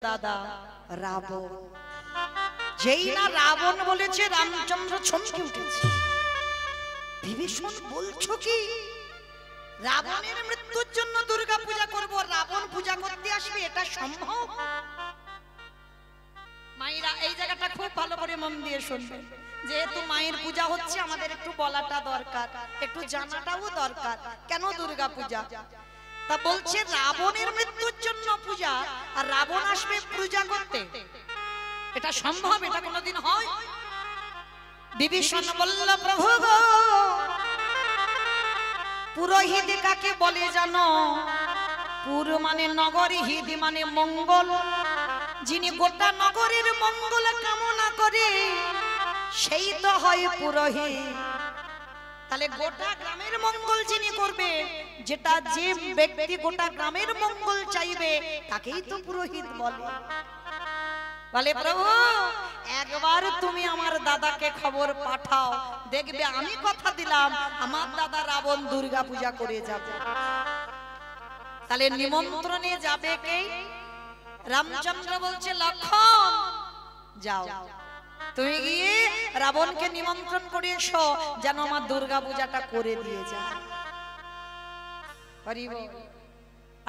দাদা রাবণ। যেই না রাবণ বলেছে রামচন্দ্র চমকে উঠেছে। বিভীষণ বলছো কি রাবণের মৃত্যুর জন্য দুর্গা পূজা করব, রাবণ পূজা করতে আসবে, এটা সম্ভব? মায়েরা এই জায়গাটা খুব ভালো করে মন দিয়ে শুনবেন। যেহেতু মায়ের পূজা হচ্ছে আমাদের একটু বলাটা দরকার, একটু জানাটাও দরকার কেন দুর্গা পূজা। তা বলছে রাবণের মৃত্যুর জন্য পূজা, আর রাবণ আসবে পূজা করতে, এটা সম্ভব? এটা কোনোদিন হয়? বিভীষণ বলল প্রভু গো, পুরোহিত কাকে বলে জানো? পুর মানে নগর, হিত মানে মঙ্গল। যিনি গোটা নগরের মঙ্গল কামনা করে সেই তো হয় পুরোহিত। তাহলে গোটা গ্রামের মঙ্গল যিনি করবে, যেটা যে ব্যক্তি গোটা গ্রামের মঙ্গল চাইবে তাকেই তো পুরোহিত বলে। বলে প্রভু একবার তুমি আমার দাদাকে খবর পাঠাও, দেখবে আমি কথা দিলাম আমার দাদা রাবণ দুর্গা পূজা করে যাবে। তাহলে নিমন্ত্রণে যাবে কে? রামচন্দ্র বলছে লক্ষণ যাও, তুমি গিয়ে রাবণকে নিমন্ত্রণ করে এসো যেন আমার দুর্গা পূজাটা করে দিয়ে যায়।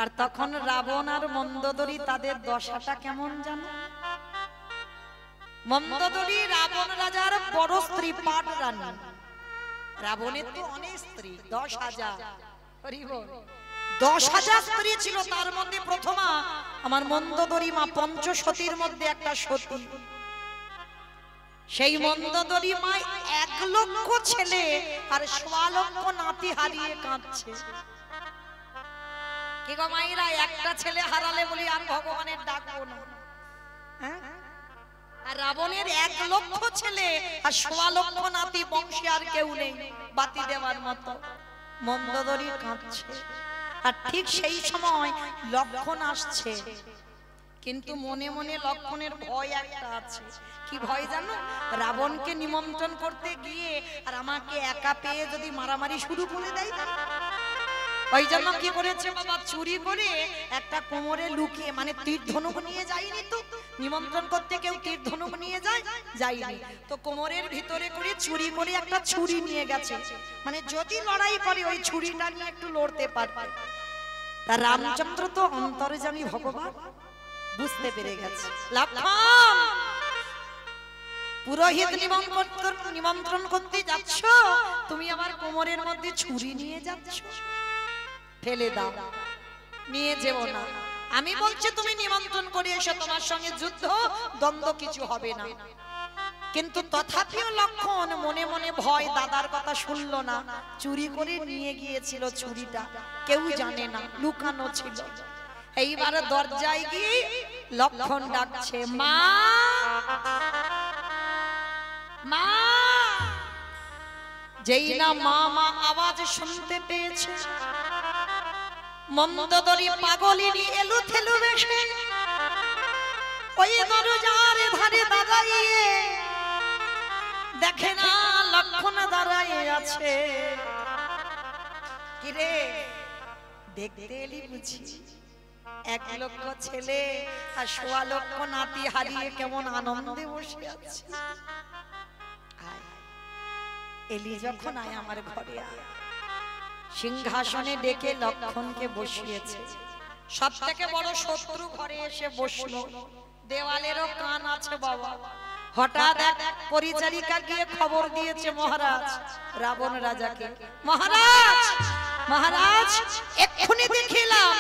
আর তখন রাবণ আর মন্দোদরী তাদের দশাটা কেমন জানো? মন্দোদরী রাবণ রাজার বড় স্ত্রী, পাট রানী। রাবণের তো অনেক স্ত্রী, 10,000। 10,000 স্ত্রী ছিল, তার মধ্যে প্রথমা আমার মন্দোদরী মা পঞ্চসতীর মধ্যে একটা সতী। সেই মন্দোদরী মা 1 লক্ষ ছেলে আর 1.25 লক্ষ নাতি হারিয়ে কাঁদছে। কি গো মায়েরা, একটা ছেলে হারালে বলি আর ভগবানের ডাকবো না? হ্যাঁ, আর রাবণের 1 লক্ষ ছেলে আর 1.25 লক্ষ নাতি, বংশে আর কেউ নেই বাতি দেওয়ার মতো। মন্দোদরী কাঁদছে। আর ঠিক সেই সময় লক্ষণ আসছে, কিন্তু মনে মনে লক্ষণের ভয় একটা আছে। কি ভয় জানো? রাবণকে নিমন্ত্রণ করতে গিয়ে আর আমাকে একা পেয়ে যদি মারামারি শুরু করে দেয়। ওই জন্য কি করেছে বাবা, চুরি করে একটা কোমরে লুকিয়ে, মানে তীর ধনুক নিয়ে যায়নি তো, নিমন্ত্রণ করতে কেউ তীর ধনুক নিয়ে যায়? যায়নি তো, কোমরের ভিতরে করে চুরি করে একটা ছুরি নিয়ে গেছে, মানে যদি লড়াই করে ওই ছুরিটা নিয়ে একটু লড়তে পারবে। তা রামচন্দ্র তো অন্তর্যামী ভগবান, বুঝতে পেরে গেছে লক্ষণ পুরোহিত নিমন্ত্রণ করতে যাচ্ছ, তুমি আমার কোমরের মধ্যে ছুরি নিয়ে যাচ্ছ, ফেলে দাও, নিয়ে যেও না। আমি বলছি তুমি নিমন্ত্রণ করে এসো, তোমার সঙ্গে যুদ্ধ দ্বন্দ্ব কিছু হবে না। কিন্তু তথাপিও লক্ষণ মনে মনে ভয়, দাদার কথা শুনলো না, চুরি করে নিয়ে গিয়েছিল ছুরিটা, কেউ জানে না, লুকানো ছিল। এইবার দরজায় গিয়ে লক্ষণ ডাকছে মা, মা। যেই না মা মা আওয়াজ শুনতে পেয়েছে, মন্দোদরী পাগলিনী এলু থেলু বেশে ওই দরজার ধারে দাঁড়িয়ে দেখে না লক্ষণ দাঁড়ায় আছে। কিরে দেখতে এলি বুঝি? 1 লক্ষ ছেলে আর 1.25 লক্ষ নাতি হারিয়ে কেমন আনন্দে বসে আছে। এলি যখন আয় আমার ঘরে আয়। সিংহাসনে ডেকে লক্ষণকে বসিয়েছে। সব থেকে বড় শত্রু ঘরে এসে বসলো। দেওয়ালেরও কান আছে বাবা। হঠাৎ এক পরিচারিকা গিয়ে খবর দিয়েছে মহারাজ রাবণ রাজাকে, মহারাজ মহারাজ এক্ষুনি দেখিলাম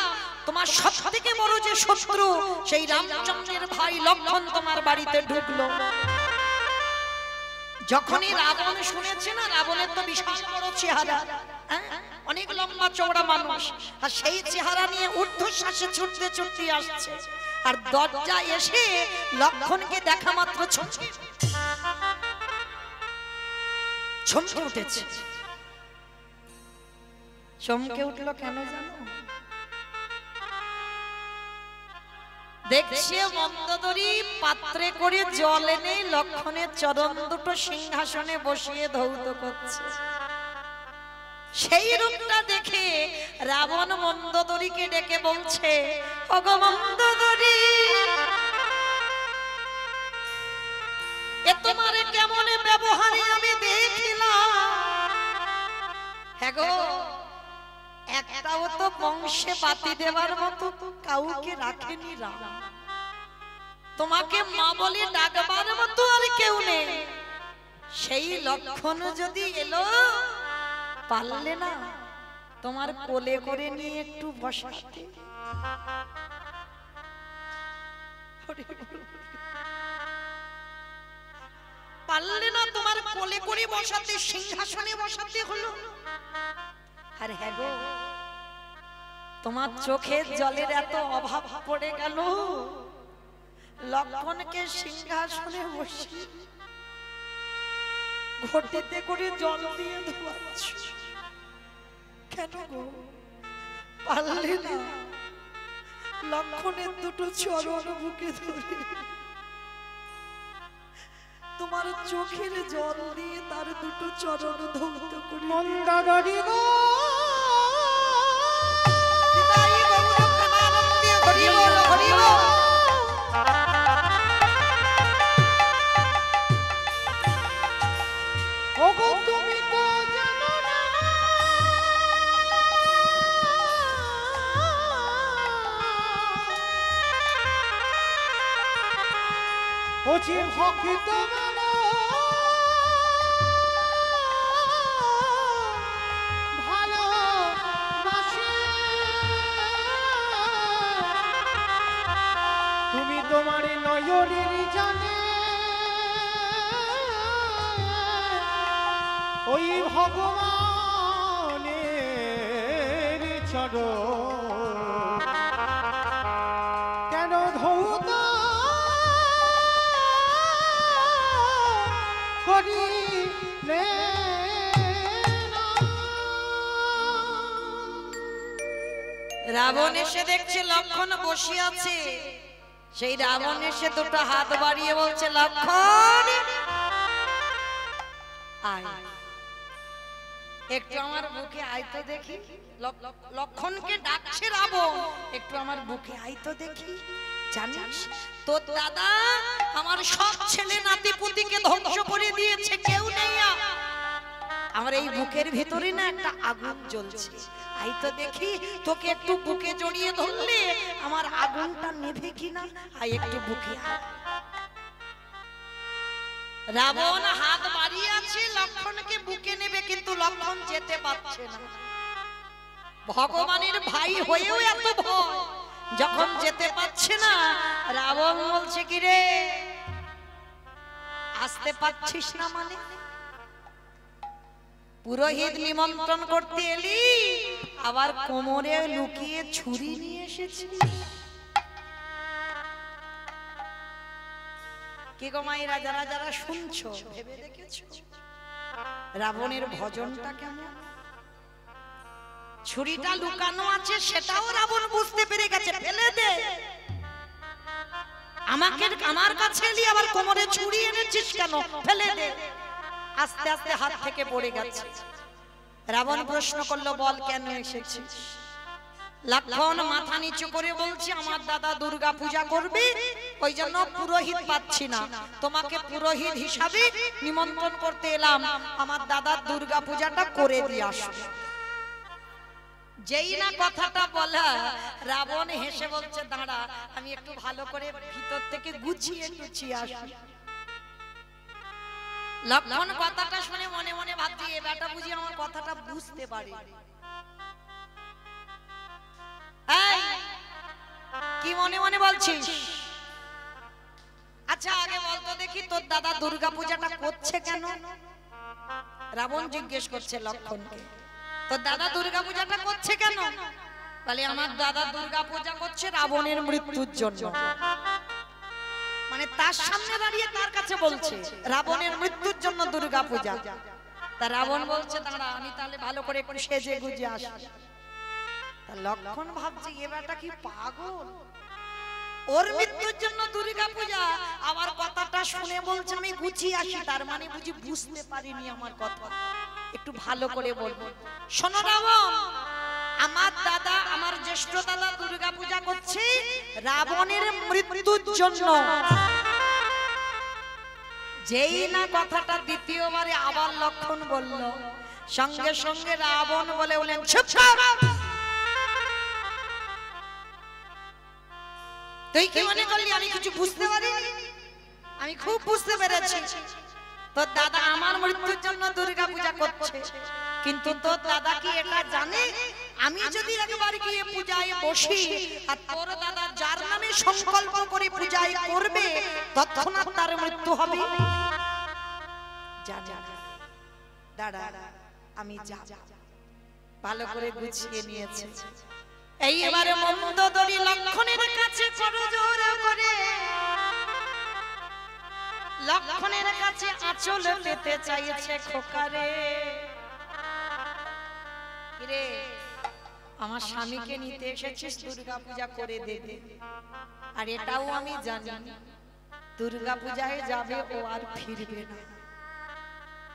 তোমার সব থেকে বড় যে শত্রু সেই রামচন্দ্রের ভাই লক্ষণ তোমার বাড়িতে ঢুকলো। যখনই রাবণ শুনেছে না, রাবণের তো বিশাল বড় চেহারা, অনেক লম্বা চওড়া মানুষ, আর সেই চেহারা নিয়ে ঊর্ধ্বশ্বাসে ছুটতে ছুটতে আসছে। আর দরজা এসে লক্ষণকে দেখা মাত্র চমকে উঠেছে। চমকে উঠলো কেন জানো? দেখছে মন্দোদরী পাত্রে করে জল এনে লক্ষণের চরণ দুটো সিংহাসনে বসিয়ে ধৌত করছে। সেই রূপটা দেখে রাবণ মন্দোদরীকে ডেকে বলছে, ওগো মন্দোদরী হ্যাঁ গো, একটাও তো বংশে বাতি দেওয়ার মতো কাউকে রাখেনি রাম। তোমাকে মা বলে ডাকবার মতো আর কেউ নেই। সেই লক্ষণ যদি এলো, পারলে না তোমার কোলে করে নিয়ে একটু বসাতে। পারলে না তোমার কোলে করে বসাতে, সিংহাসনে বসাতে হলো। আর হ্যাঁ গো, তোমার চোখের জলের এত অভাব পড়ে গেল, লক্ষণকে সিংহাসনে বসিয়ে ঘটিতে করে জল দিয়ে ধোয়াচ্ছ কেন গো? পারলে না লক্ষণের দুটো চরণ বুকে ধরে তোমার চোখের জল দিয়ে তার দুটো চরণ ধৌত করে মন্দারি গো তুমি তোমার নয়নের জানে ওই ভগবানের চরণ কেন ধৌত করিলে রাবণ এসে দেখছে লক্ষণ বসে আছে। সেই রাবণ এসে দুটো হাত বাড়িয়ে বলছে, লক্ষণ আয়, একটু আমার বুকে আয় তো দেখি। লক্ষণকে ডাকছে রাবণ, একটু আমার বুকে আয় তো দেখি। জানিস তোর দাদা আমার সব ছেলে নাতি পুতিকে ধ্বংস করে দিয়েছে, কেউ নেই। আমার এই বুকের ভিতরে না একটা আগুন জ্বলছে, আই তো দেখি। তোকে একটু বুকে জড়িয়ে ধরলে আমার আগুনটা নেভে কিনা, আই একটু বুকে আয়। রাবণ হাত বাড়িয়ে আছে লক্ষণকে বুকে নেবে, কিন্তু লক্ষণ যেতে পারছে না। ভগবানের ভাই হয়েও এত ভয়, যখন যেতে পারছে না রাবণ বলছে, কি রে আসতে পারছিস না মানে? পুরোহিত নিমন্ত্রণ করতে এলি, আবার কোমরে লুকিয়ে ছুরি নিয়ে এসেছিস। কি গো মায়েরা, যারা যারা শুনছো ভেবে দেখেছো রাবণের ভজনটা কেমন? ছুরিটা লুকানো আছে সেটাও রাবণ বুঝতে পেরে গেছে, ফেলে দে। আমার কাছে এলি আবার কোমরে ছুরি এনেছিস কেন? ফেলে দে। আস্তে আস্তে হাত থেকে পড়ে গেছে। রাবণ প্রশ্ন করলো, বল কেন এসেছিস? লক্ষণ মাথা নিচু করে বলছে, আমার দাদা দুর্গা পূজা করবে, ওই জন্য পুরোহিত পাচ্ছি না, তোমাকে পুরোহিত হিসাবে নিমন্ত্রণ করতে এলাম, আমার দাদা দুর্গা পূজাটা করে দিয়ে আসো। যেই না কথাটা বলা, রাবণ হেসে বলছে, দাঁড়া আমি একটু ভালো করে ভিতর থেকে গুছিয়ে গুছিয়ে আসি। লক্ষণ কথাটা শুনে মনে মনে ভাবছি, এ বেটা বুঝি আমার কথাটা বুঝতে পারে। কি মনে মনে বলছিস? আচ্ছা আগে বলতো দেখি, তোর দাদা দুর্গা পূজাটা করছে কেন? রাবণ জিজ্ঞেস করছে লক্ষণকে, তোর দাদা দুর্গা পূজাটা করছে কেন? বলে, আমার দাদা দুর্গা পূজা করছে রাবণের মৃত্যুর জন্য। মানে তার সামনে দাঁড়িয়ে তার কাছে বলছে রাবণের মৃত্যুর জন্য দুর্গা পূজা। তা রাবণ বলছে, দাঁড়া আমি তাহলে ভালো করে একটু সেজে গুজে আসি। তা লক্ষণ ভাবছে, এ বেটা কি পাগল, ওর মৃত্যুর জন্য দুর্গা পূজা, আবার কথাটা শুনে বলছে আমি গুছিয়ে আসি, তার মানে বুঝি বুঝতে পারিনি আমার কথা। একটু ভালো করে বলবো, শোনো রাবণ, আমার দাদা, আমার জ্যেষ্ঠ দাদা দুর্গা পূজা করছে রাবণের মৃত্যুর জন্য। যেই না কথাটা দ্বিতীয়বারে আবার লক্ষণ বলল, সঙ্গে সঙ্গে রাবণ বলে উঠলেন, চুপ কর। তুই কি মনে করলি আমি কিছু বুঝতে পারিনি? আমি খুব বুঝতে পেরেছি। তোর দাদা আমার মৃত্যুর জন্য দুর্গা পূজা করছে, কিন্তু তোর দাদা কি এটা জানে আমি যদি একবার গিয়ে পূজায় বসি আর তোর দাদা যার নামে সংকল্প করে পূজায় করবে তৎক্ষণাৎ তার মৃত্যু হবে? জানে না। দাদা আমি যা ভালো করে গুছিয়ে নিয়েছে। এইবারে মন্দোদরী লক্ষণের কাছে করজোড় করে লক্ষণের কাছে আঁচল পেতে চাইছে। খোকারে কিরে, আমার স্বামীকে নিতে এসেছিস দুর্গা পূজা করে দেবে, আর এটাও আমি জানি দুর্গা পূজায় যাবে ও আর ফিরবে না।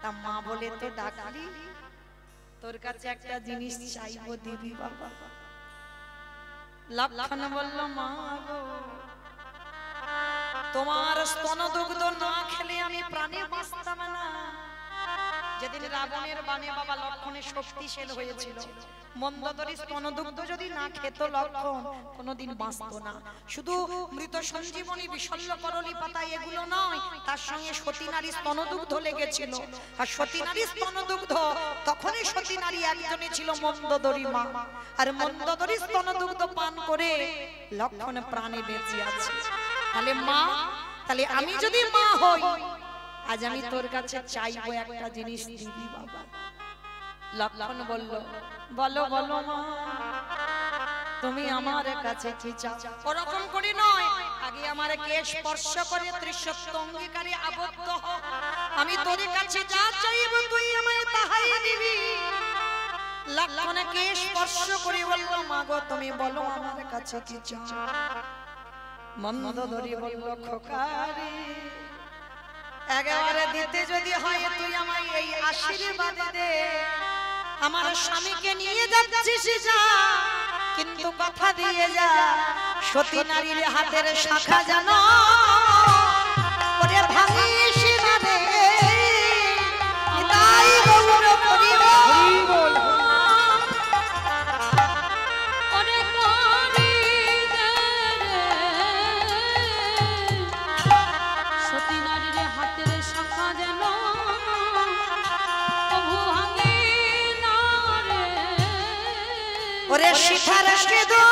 তা মা বলে তো ডাকলি, তোর কাছে একটা জিনিস চাইবো, দিবি বাবা? লক্ষণ বলল, মা গো, তোমার স্তনদুগ্ধ না খেলে আমি প্রাণে বাঁচতাম না। যেদিন রাবণের বাণে বাবা লক্ষণের শক্তিশালী হয়েছিল, মন্দোদরী স্তনদুগ্ধ যদি না খেত লক্ষণ কোনোদিন বাঁচতো না। শুধু মৃত সঞ্জীবনী বিশল্য করলি পাতা এগুলো নয়, তার সঙ্গে সতী নারী স্তনদুগ্ধ লেগেছিল। আর সতী নারী স্তনদুগ্ধ, তখনই সতী নারী একজনই ছিল মন্দোদরী মা, আর মন্দোদরী স্তনদুগ্ধ পান করে লক্ষণ প্রাণে বেঁচে আছে। তাহলে মা, তাহলে আমি যদি মা হই, আজ আমি তোর কাছে চাইবো একটা জিনিস, দিবি বাবা? লক্ষণ বলল, বলো বলো মা, তুমি আমার কাছে কি চাও? ওরকম করে নয়, আগে আমার কে স্পর্শ করে ত্রিসত্য অঙ্গীকারে আবদ্ধ হ। আমি তোর কাছে যা চাইবো তুই আমায় তাহাই দিবি। লক্ষণ কে স্পর্শ করে বলল, মা গো তুমি বলো আমার কাছে কি চাও? মন্দোদরী বলল, খোকারে একেবারে দিতে যদি হয় তুই আমায় এই আশীর্বাদ দে। আমার স্বামীকে নিয়ে যাচ্ছিস যা, কিন্তু কথা দিয়ে যা সতী নারীর হাতের শাখা যেন ওরে ভাঙিস না রে। তাই গৌর করিব ওরে শিখার সেদু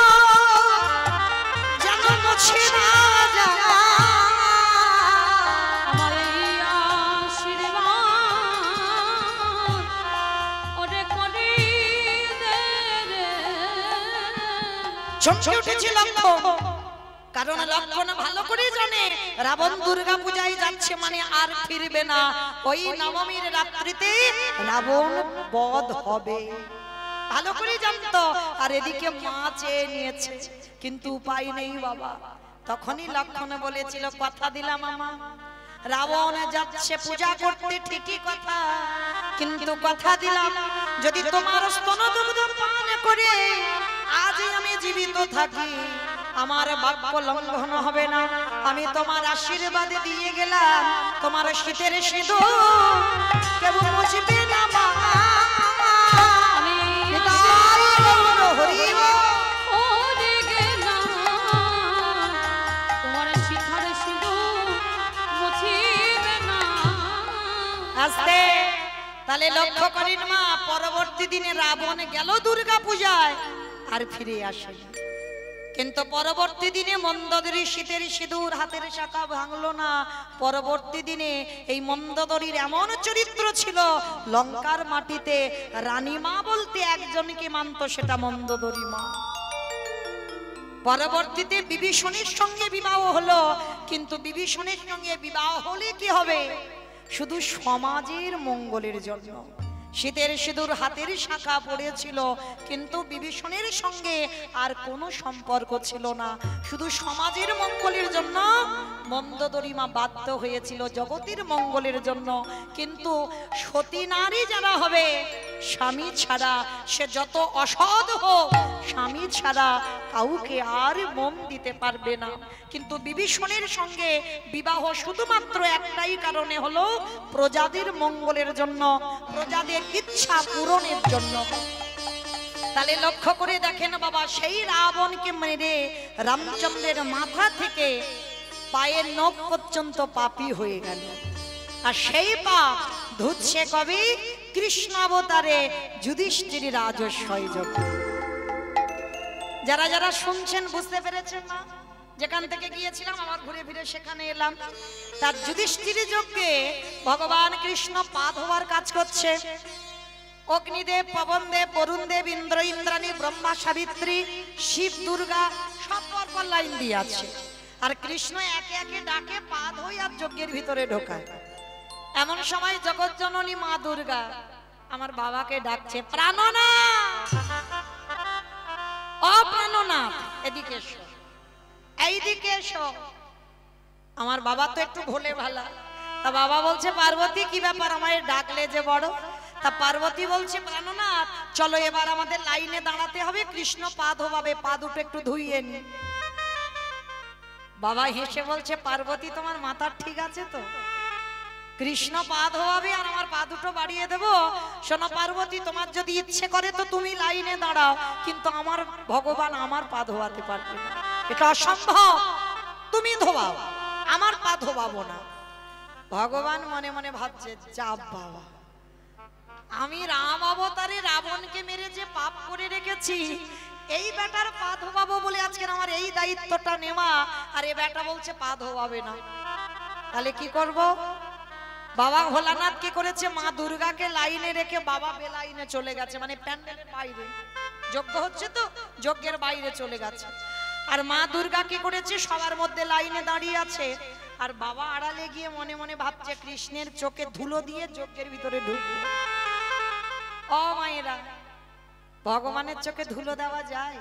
যেন মুছে না যায় আমার এই আশীর্বাদ ওরে করি দে রে। চমকে উঠেছিল লক্ষণ, কারণ লক্ষণ ভালো করে জানে রাবণ দুর্গা পূজায় যাচ্ছে মানে আর ফিরবে না। ওই নবমীর রাত্রিতে রাবণ বধ হবে, ভালো করে জানতো। আর এদিকে মা চেয়ে নিয়েছে, কিন্তু উপায় নেই বাবা। তখনই লক্ষণ বলেছিল, কথা দিলাম মামা, রাবণ যাচ্ছে পূজা করতে ঠিকই কথা, কিন্তু কথা দিলাম যদি তোমার স্তনদুগ্ধ পান করে আজ আমি জীবিত থাকি আমার বাক্য লঙ্ঘন হবে না। আমি তোমার আশীর্বাদ দিয়ে গেলাম, তোমার শীতের সিঁদুর কেউ মুছবে না মা। তাহলে লক্ষ্য করেন মা, পরবর্তী দিনে রাবণ গেল দুর্গা পূজায় আর ফিরে আসে, কিন্তু পরবর্তী দিনে মন্দোদরী শীতের সিঁদুর হাতের শাখা ভাঙলো না। পরবর্তী দিনে এই মন্দোদরীর এমন চরিত্র ছিল, লঙ্কার মাটিতে রানী মা বলতে একজনকে মানত, সেটা মন্দোদরী মা। পরবর্তীতে বিভীষণের সঙ্গে বিবাহ হলো, কিন্তু বিভীষণের সঙ্গে বিবাহ হলে কি হবে? শুধু সমাজের মঙ্গলের জন্য। শীতের সিঁদুর হাতের শাখা পড়েছিল, কিন্তু বিভীষণের সঙ্গে আর কোনো সম্পর্ক ছিল না, শুধু সমাজের মঙ্গলের জন্য মন্দোদরিমা বাধ্য হয়েছিল জগতের মঙ্গলের জন্য, কিন্তু সতী নারী যারা হবে স্বামী ছাড়া, সে যত অসৎ হোক স্বামী ছাড়া কাউকে আর মন দিতে পারবে না। কিন্তু বিভীষণের সঙ্গে বিবাহ শুধুমাত্র একটাই কারণে হলো প্রজাদের মঙ্গলের জন্য, প্রজাদের ইচ্ছা পূরণের জন্য। তাহলে লক্ষ্য করে দেখেন বাবা, সেই রাবণকে মেরে রামচন্দ্রের মাথা থেকে পায়ের নখ পর্যন্ত পাপী হয়ে গেল। আর সেই পাপ ধুচ্ছে কবি কৃষ্ণাবতারে যুধিষ্ঠির রাজস্বয় যজ্ঞে। যারা যারা শুনছেন বুঝতে পেরেছেন না? যেখান থেকে গিয়েছিলাম আবার ঘুরে ফিরে সেখানে এলাম। তার যুধিষ্ঠির যজ্ঞে ভগবান কৃষ্ণ পা ধোয়ার কাজ করছে। অগ্নিদেব, পবনদেব, বরুণদেব, ইন্দ্র, ইন্দ্রাণী, ব্রহ্মা, সাবিত্রী, শিব, দুর্গা সব পর লাইন দিয়ে আছে। আর কৃষ্ণ একে একে ডাকে পা ধোয় আর যজ্ঞের ভিতরে ঢোকায়। এমন সময় জগৎজননী মা দুর্গা আমার বাবাকে ডাকছে, প্রাণনাথ, ও প্রাণনাথ, এদিকে এসো, এইদিকে এসো। আমার বাবা তো একটু ভোলে ভালা, তা বাবা বলছে, পার্বতী কি ব্যাপার আমায় ডাকলে যে বড়? তা পার্বতী বলছে, প্রাণনাথ চলো এবার আমাদের লাইনে দাঁড়াতে হবে, কৃষ্ণ পা ধোবাবে, পা দুটো একটু ধুইয়ে নি। বাবা হেসে বলছে, পার্বতী তোমার মাথা ঠিক আছে তো? কৃষ্ণ পা ধোয়াবে আর আমার পা দুটো বাড়িয়ে দেবো? শোনো পার্বতী, তোমার যদি ইচ্ছে করে তো তুমি লাইনে দাঁড়াও, কিন্তু আমার ভগবান আমার পা ধোয়াতে পারবে না, এটা অসম্ভব। তুমি ধোয়াও, আমার পা ধোবাবো না। ভগবান মনে মনে ভাবছে, যা বাবা, আমি রাম অবতারে রাবণকে মেরে যে পাপ করে রেখেছি, এই বেটার পা ধোবাবো বলে আজকে আমার এই দায়িত্বটা নেওয়া, আর এই বেটা বলছে পা ধোবাবে না। তাহলে কি করব? বাবা ভোলানাথ কি করেছে, মা দুর্গাকে লাইনে রেখে বাবা বেলাইনে চলে গেছে, মানে প্যান্ডেলের বাইরে যজ্ঞ হচ্ছে তো যজ্ঞের বাইরে চলে গেছে। আর মা দুর্গা কি করেছে, সবার মধ্যে লাইনে দাঁড়িয়ে আছে, আর বাবা আড়ালে গিয়ে মনে মনে ভাবছে কৃষ্ণের চোখে ধুলো দিয়ে যজ্ঞের ভিতরে ঢুকবে। ও মায়েরা, ভগবানের চোখে ধুলো দেওয়া যায়?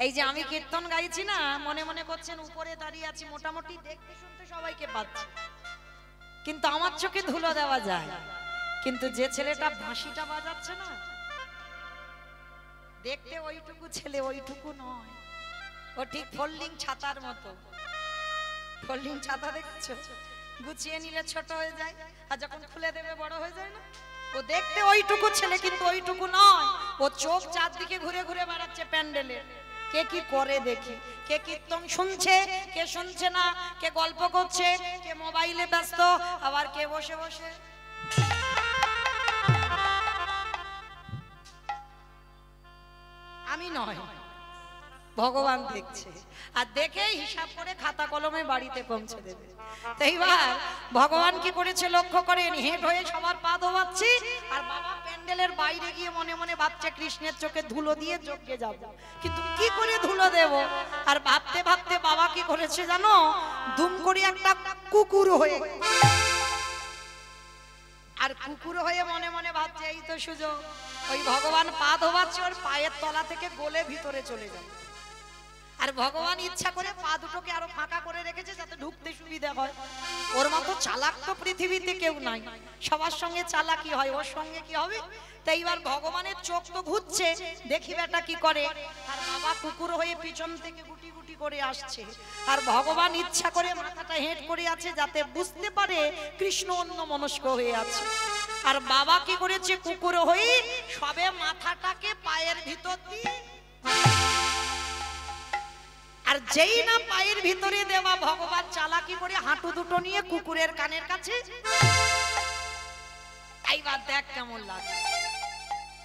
এই যে আমি কীর্তন গাইছি না, মনে মনে করছেন উপরে দাঁড়িয়ে আছি, মোটামুটি দেখতে শুনতে সবাইকে পাচ্ছি, কিন্তু আমার চোখে ধুলো দেওয়া যায়। কিন্তু যে ছেলেটা বাঁশিটা বাজাচ্ছে না, দেখতে ওইটুকু ছেলে, ওইটুকু নয়, ও ঠিক ফোল্ডিং ছাতার মতো। ফোল্ডিং ছাতা দেখছো, গুছিয়ে নিলে ছোট হয়ে যায়, আর যখন খুলে দেবে বড় হয়ে যায় না? ও দেখতে ওইটুকু ছেলে, কিন্তু ওইটুকু নয়। ও চোখ চারদিকে ঘুরে ঘুরে বেড়াচ্ছে প্যান্ডেলে, কে কি করে দেখি, কে কীর্তন শুনছে, কে শুনছে না, কে গল্প করছে, কে মোবাইলে ব্যস্ত, আবার কে বসে বসে। আমি নয়, ভগবান দেখছে, আর দেখে হিসাব করে খাতা কলমে বাড়িতে পৌঁছে দেবে। তো এইবার ভগবান কি করেছে লক্ষ্য করেন, হেঁট হয়ে সবার পা ধোয়াচ্ছি, আর বাবা প্যান্ডেলের বাইরে গিয়ে মনে মনে ভাবছে কৃষ্ণের চোখে ধুলো দিয়ে যজ্ঞে যাব, কিন্তু কি করে ধুলো দেব? আর ভাবতে ভাবতে বাবা কি করেছে জানো, দুম করে একটা কুকুর হয়ে, আর কুকুর হয়ে মনে মনে ভাবছে এই তো সুযোগ, ওই ভগবান পা ধোয়াচ্ছে, ওর পায়ের তলা থেকে গলে ভিতরে চলে যাবে। আর ভগবান ইচ্ছা করে পা দুটোকে আরো ফাঁকা করে রেখেছে যাতে ঢুকতে সুবিধা হয়। ওর মতো চালাক তো পৃথিবীতে কেউ নাই, সবার সঙ্গে চালাকি হয়, ওর সঙ্গে কি হবে? তাই এবার ভগবানের চোখ তো ঘুরছে, দেখি বেটা কি করে। আর বাবা কুকুর হয়ে পিছন থেকে গুটি গুটি করে আসছে, আর ভগবান ইচ্ছা করে মাথাটা হেঁট করে আছে যাতে বুঝতে পারে কৃষ্ণ অন্য মনস্ক হয়ে আছে। আর বাবা কি করেছে, কুকুর হয়ে সবে মাথাটাকে পায়ের ভিতর দিয়ে, আর যেই না পায়ের ভিতরে দেওয়া, ভগবান চালাকি করে হাঁটু দুটো নিয়ে কুকুরের কানের কাছে, এইবার দেখ কেমন লাগে।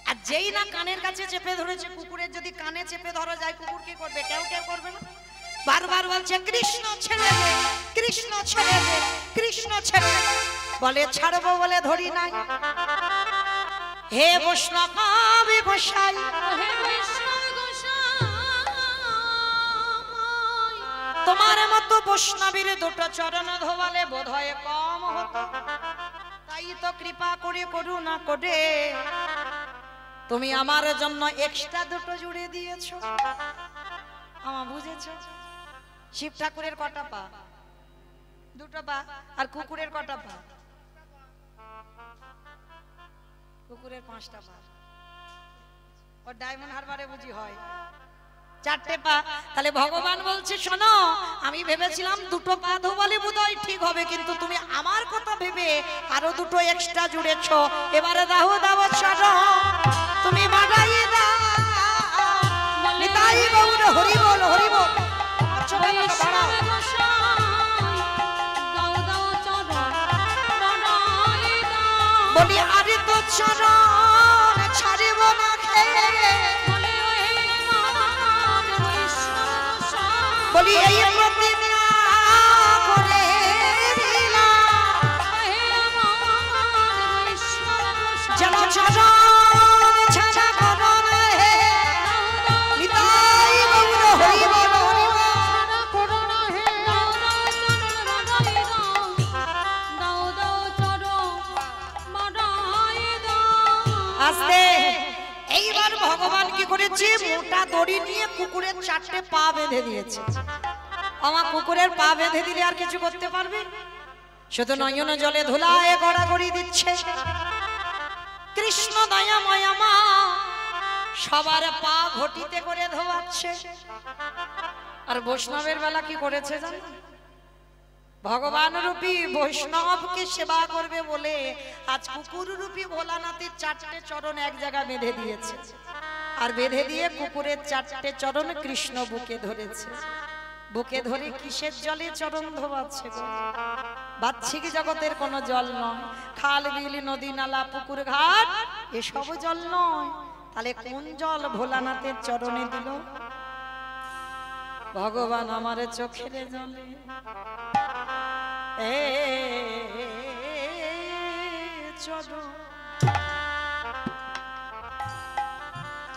আর যেই না কানের কাছে চেপে ধরেছে, কুকুরের যদি কানে চেপে ধরা যায়, কুকুর কি করবে? কেউ কেউ করবে না, বারবার বলছে কৃষ্ণ ছেড়ে দে, কৃষ্ণ ছেড়ে দে, কৃষ্ণ ছেড়ে দে। বলে ছাড়বো বলে ধরি নাই। হে বৈষ্ণব গোসাই, তোমার মতো বৈষ্ণবীর দুটো চরণ ধোয়ালে বোধ হয় কম হতো, তাই তো কৃপা করে করুণা করে তুমি আমার জন্য এক্সট্রা দুটো জুড়ে দিয়েছো। আমার বুঝেছো? শিব ঠাকুরের কটা পা? দুটো পা। আর কুকুরের কটা পা? কুকুরের 5টা পা। ওর ডায়মন্ড হারবারে বুঝি হয় 4টে পা। তাহলে ভগবান বলছে শোনো, আমি ভেবেছিলাম 2টো পা ধোবালে বোধহয় ঠিক হবে, কিন্তু তুমি আমার কথা ভেবে আরো 2টো এক্সট্রা জুড়েছো। এবারে দাও দাও চরণ তুমি বাড়াই দাও। নিতাই গৌর হরি বল হরি বল। বলি আরে তো চরণ ছাড়িব না খেয়ে, বলি এই প্রতিজ্ঞা করে যেন চরণ ছাড়া করো না হে। নিতাই গৌর হরি বল হরি বল। আস্তে। এইবার ভগবান কি করেছে, মোটা দড়ি নিয়ে কুকুরের 4টে পা বেঁধে দিয়েছে। আমার কুকুরের পা বেঁধে দিলে আর কিছু করতে পারবে? শুধু নয়ন জলে ধুলায় গড়াগড়ি দিচ্ছে। কৃষ্ণ দয়াময় মা সবার পা ঘটিতে করে ধোয়াচ্ছে। আর বৈষ্ণবের বেলা কি করেছে জানেন? ভগবান রূপী বৈষ্ণবকে সেবা করবে বলে আজ কুকুর রূপী ভোলানাথের 4টে চরণ এক জায়গায় বেঁধে দিয়েছে। আর বেঁধে দিয়ে কুকুরের 4টে চরণ কৃষ্ণ বুকে ধরেছে। বুকে ধরে কিসের জলে চরণ ধোয়াচ্ছে গো? বাহ্যিক জগতের কোনো জল নয়। খাল বিল নদী নালা পুকুর ঘাট এসব জল নয়। তাহলে কোন জল ভোলানাথের চরণে দিল? ভগবান আমার চোখের জলে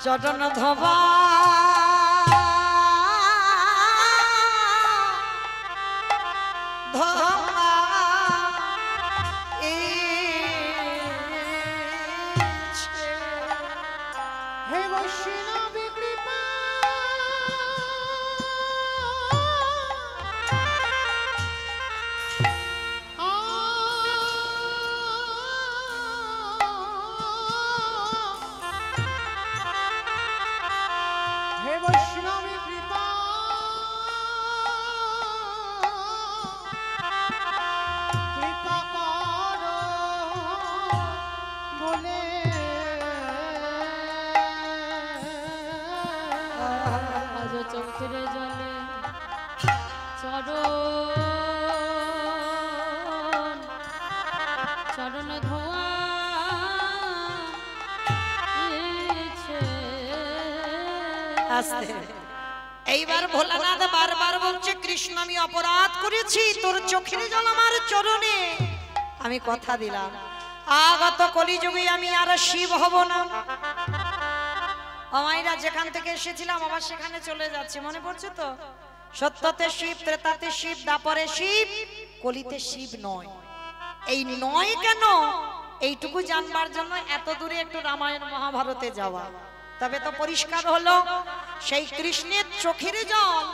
চরণ ধোবা ধোবা হে বৈষ্ণবী কৃপা হে বৈষ্ণবী কৃপা কৃপা করো বলে আজ চোখের জলে চরণ ধোয়া আস্তে। এইবার ভোলানাথ বারবার বলছে কৃষ্ণ আমি অপরাধ করেছি, তোর চোখের জল আমার চরণে। আমি কথা দিলাম আগত কলিযুগে আমি আর শিব হব না। আমাইরা যেখান থেকে এসেছিলাম আবার সেখানে চলে যাচ্ছি, মনে পড়ছে তো? সত্যতে শিব, ত্রেতাতে শিব, দ্বাপরে শিব, কলিতে শিব নয়। এই নয় কেন এইটুকু জানবার জন্য এত দূরে একটু রামায়ণ মহাভারতে যাওয়া। তবে তো পরিষ্কার হলো সেই কৃষ্ণের চোখের জল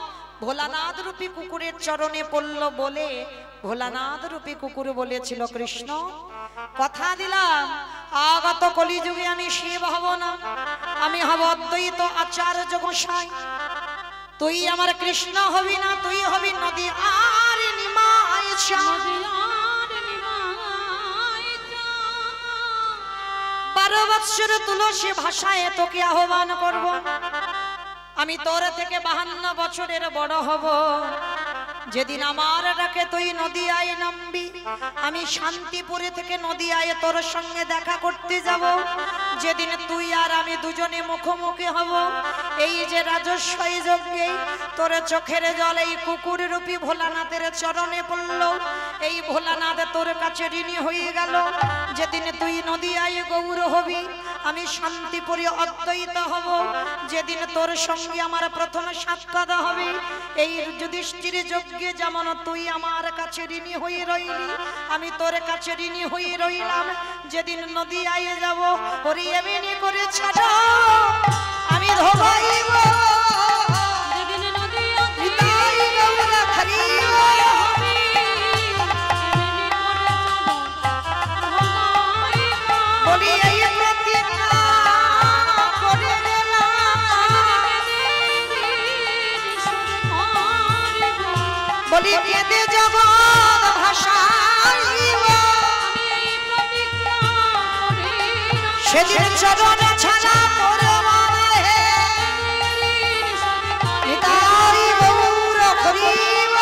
ভোলানাথ রূপী কুকুরের চরণে পড়ল বলে ভোলানাথ রূপী কুকুর বলেছিল কৃষ্ণ কথা দিলাম আগত কলিযুগে আমি শিব হব না, আমি হব অদ্বৈত আচার্য গোসাই। তুই আমার কৃষ্ণ হবি না, তুই হবি নদী আর নিমাই চাঁদ। 12 বৎসর তুলসী ভাষায় তোকে আহ্বান করব। আমি তোর থেকে 52 বছরের বড় হব। যেদিন আমার ডাকে তুই নদিয়ায় নামবি, আমি শান্তিপুরে থেকে নদিয়ায় তোর সঙ্গে দেখা করতে যাব। যেদিন তুই আর আমি দুজনে মুখোমুখি হব, এই যে রাজস্বই যজ্ঞে তোর চোখের জল এই কুকুর রূপী ভোলানাথের চরণে পড়ল। এই ভোলানাথ তোর কাছে ঋণী হয়ে গেল। যেদিন তুই নদিয়ায় গৌর হবি, আমি শান্তিপুরে অদ্বৈত হব। যেদিন তোর সঙ্গে আমার প্রথম সাক্ষাৎ হবে, এই যুধিষ্ঠির যজ্ঞে যেমন তুই আমার কাছে ঋণী হয়ে রইলি, আমি তোর কাছে ঋণী হয়ে রইলাম। যেদিন নদিয়ায় যাব হরি এমনি করে ছাড়া আমি ধোবাইব। যেদিন নদিয়াতে নিতাই গৌর বলি কেঁদে জগৎ ভাষাইব সেদিন চরণে ছাড়া পরমানে নিতাই গৌর করিব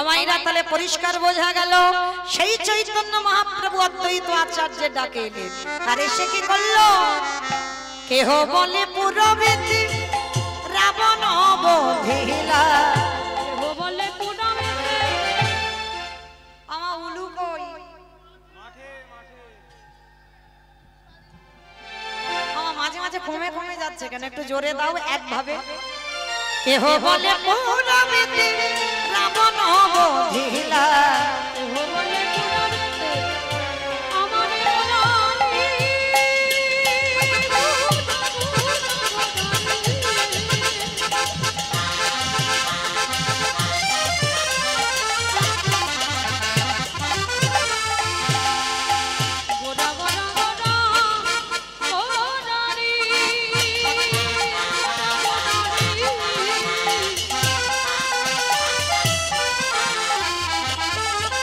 আমাইরা তাহলে পরিষ্কার বোঝা গেল সেই চৈতন্য মহাপ্রভু অদ্বৈত আচার্যের ডাকে এলেন আর এসে কি করলো কেহ বলে পুরবেতি রাবণ বধিলা আমার উলু কই আমার মাঝে মাঝে কমে কমে যাচ্ছে কেন একটু জোরে দাও একভাবে কেহ বলে পুরবেতি রাবণ বধিলা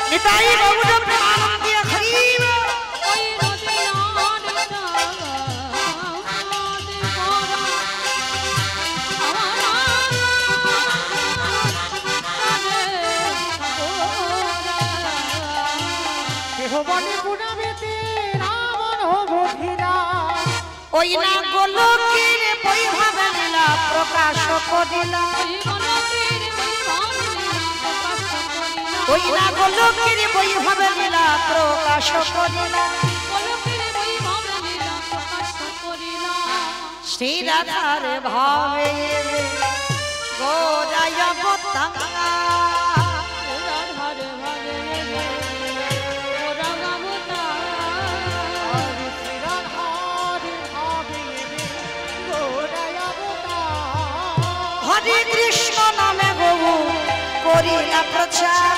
নিতাই গৌর প্রেমানন্দে হরিব কেহ বলে পুরাবেতে রাবণ বধিলা ওই না গোলকের বৈভব লীলা প্রকাশ করিলা ওই না গোলকের বৈভব লীলা প্রকাশ করিলা শ্রী রাধার ভাবে গোরায় অবতাঙ্গা হরে কৃষ্ণ নামে গৌ করিলা প্রচার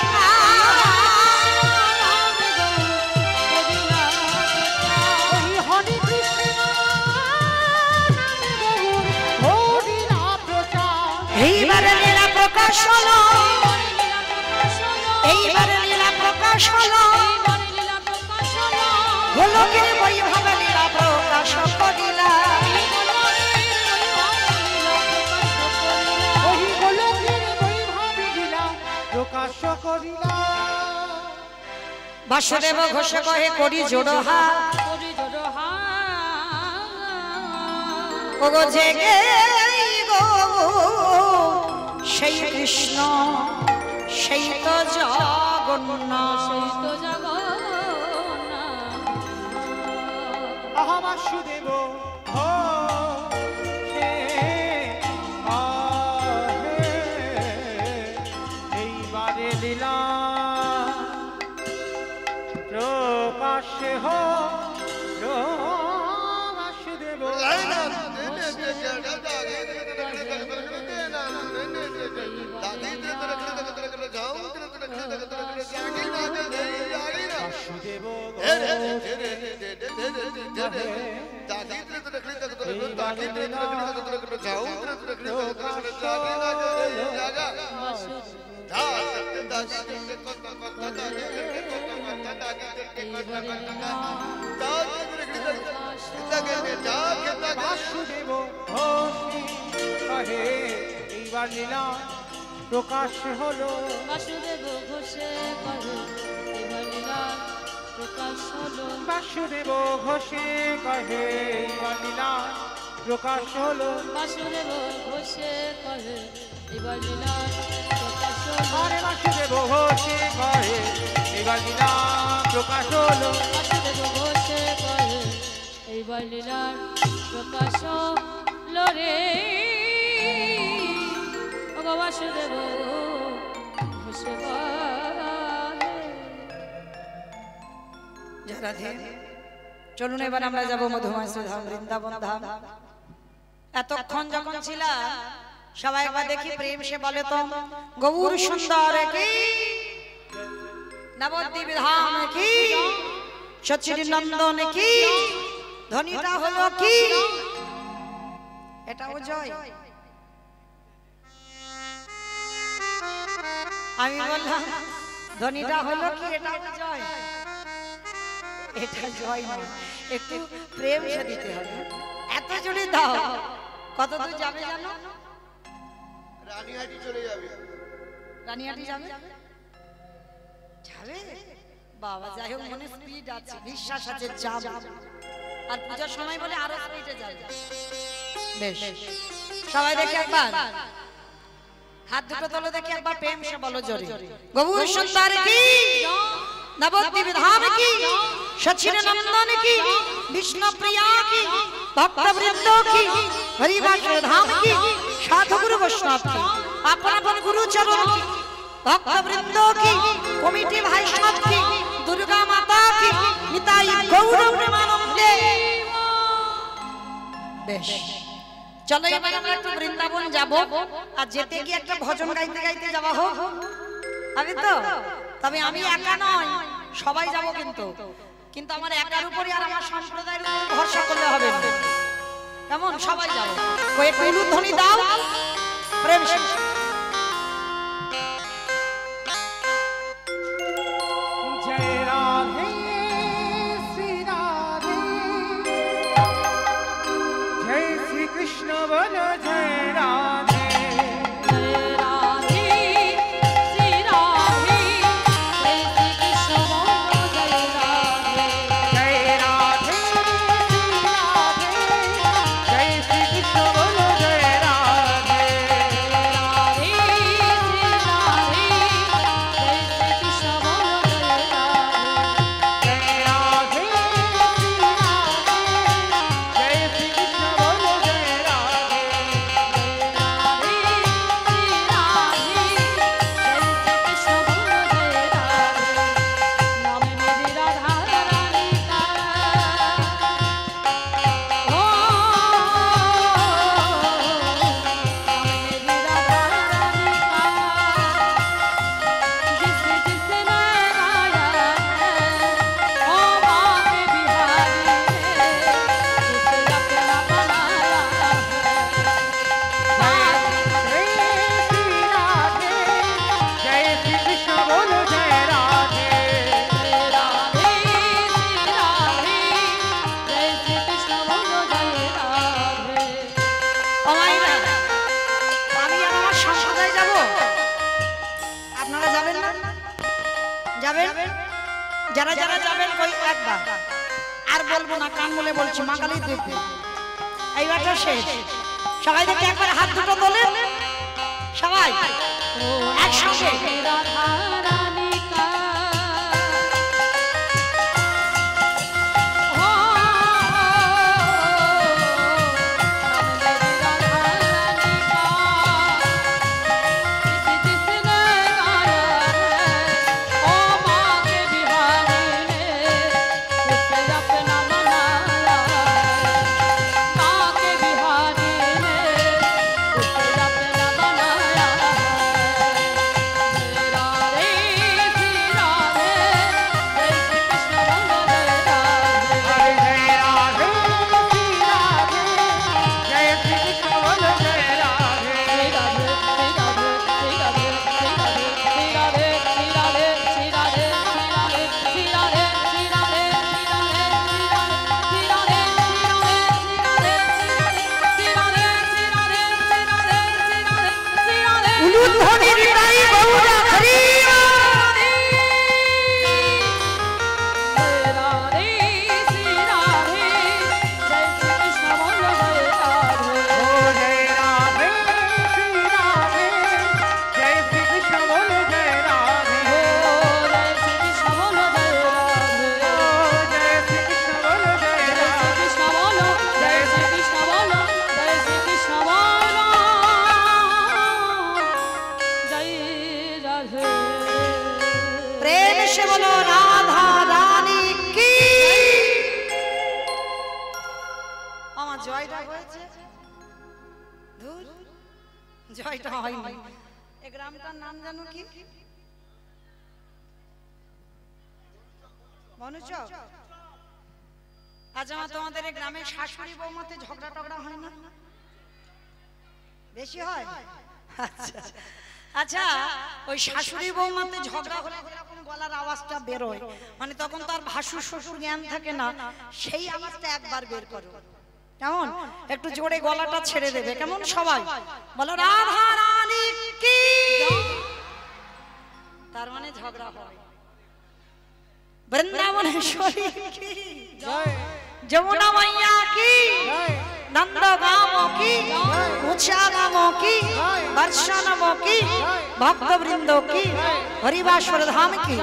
এইবারে লীলা প্রকাশ হলো এইবারে লীলা প্রকাশ হলো গোলকের বৈভব লীলা প্রকাশ করিলা প্রকাশ করিলা বাসুদেব ঘোষ কহে করি জোড়হা ওগো জেগে গো সেই কৃষ্ণ সেই তো জগন্নাথ আহা বাসুদেব ও হে আহে এইবারে লীলা প্রকাশে হো বাসুদেব বাসুদেব বাসুদেব হে এইবার লীলা প্রকাশ হলো বাসুদেব ঘোষে করে এবার লীলা প্রকাশ হলো বাসুদেব ঘোষে কহে এইবার লীলা প্রকাশ হলো বাসুদেব ঘোষে করে এবার লীলা প্রকাশ হলো আরে বাসুদেব ঘোষে কহে এইবার লীলা প্রকাশ হলো বাসুদেব ঘোষে করে এইবার লীলার প্রকাশ হলো রে ও বাসুদেব ঘোষে রাধে চলুন এবার আমরা যাব মধুমাসী ধাম বৃন্দাবন ধাম এতক্ষণ যখন ছিলাম সবাই একবার দেখি প্রেম সে বলে তো গৌর সুন্দর কি নবদ্বীপ ধাম কি সচির নন্দন কি ধ্বনিটা হলো কি? এটাও জয়। আমি বললাম ধ্বনিটা হলো কি? এটাও জয়। এটা জয় নয়, একটু প্রেম সে দিতে হবে। এত জোরে দাও, কত দূর যাবে জানো? রানীহাটি চলে যাবে। রানীহাটি যাবে? যাবে বাবা, যাই হোক মনে স্পিড আছে, বিশ্বাস আছে যাবে। আর পূজার সময় বলে আরো স্পিডে যাবে। বেশ, সবাই দেখে একবার হাত দুটো তোলো, দেখে একবার প্রেম সে বলো জোরে। গৌর সুন্দর কি, নবদ্বীপ ধাম কি, সচিন নন্দন কি, বিষ্ণু প্রিয়া কি, ভক্ত বৃন্দ কি, হরিবাস ধাম কি, সাধু গুরু বৈষ্ণব কি, আপন আপন গুরু চরণ কি, ভক্ত বৃন্দ কি, কমিটি ভাই সব কি, দুর্গা মাতা কি, নিতাই গৌর প্রেমানন্দে। বেশ, চলো এবার আমরা একটু বৃন্দাবন যাব। আর যেতে গিয়ে একটা ভজন গাইতে গাইতে যাওয়া হোক, হবে তো? তবে আমি একা নয়, সবাই যাব কিন্তু। কিন্তু আমার একার উপরই আর আমার সম্প্রদায়ের উপর ভরসা করলে হবে না। কেমন? সবাই যাবো। কয়েক উলুধ্বনি দাও, প্রেম শেষ। जय राधे श्री राधे, जय श्री कृष्ण बोलो जय राधे। যারা যারা যাবেন কই একবার, আর বলবো না, কান বলে বলছি, মা কালী দেখবে। এইবারটা শেষ। সবাই দেখে একবার হাত দুটো তোলেন, সবাই একসঙ্গে। জয়টা হয়নি। এই গ্রামটার নাম জানো কি? মনুচক। আচ্ছা মা, তোমাদের এই গ্রামে শাশুড়ি বৌমাতে ঝগড়া টগড়া হয় না? বেশি হয়? আচ্ছা আচ্ছা, ওই শাশুড়ি বৌমাতে ঝগড়া হলে যখন গলার আওয়াজটা বেরোয়, মানে তখন তো আর ভাসুর শ্বশুর জ্ঞান থাকে না, সেই আওয়াজটা একবার বের করো। কেমন? একটু জোরে গলাটা ছেড়ে দেবে। কেমন? সবাই বলো রাধা রানী কি। তার মানে ঝগড়া হয়। বৃন্দাবনেশ্বরী কি, যমুনা মাইয়া কি, নন্দগাম কি, মুছাগাম কি, বর্ষানম কি, ভক্তবৃন্দ কি, হরিবাসর ধাম কি,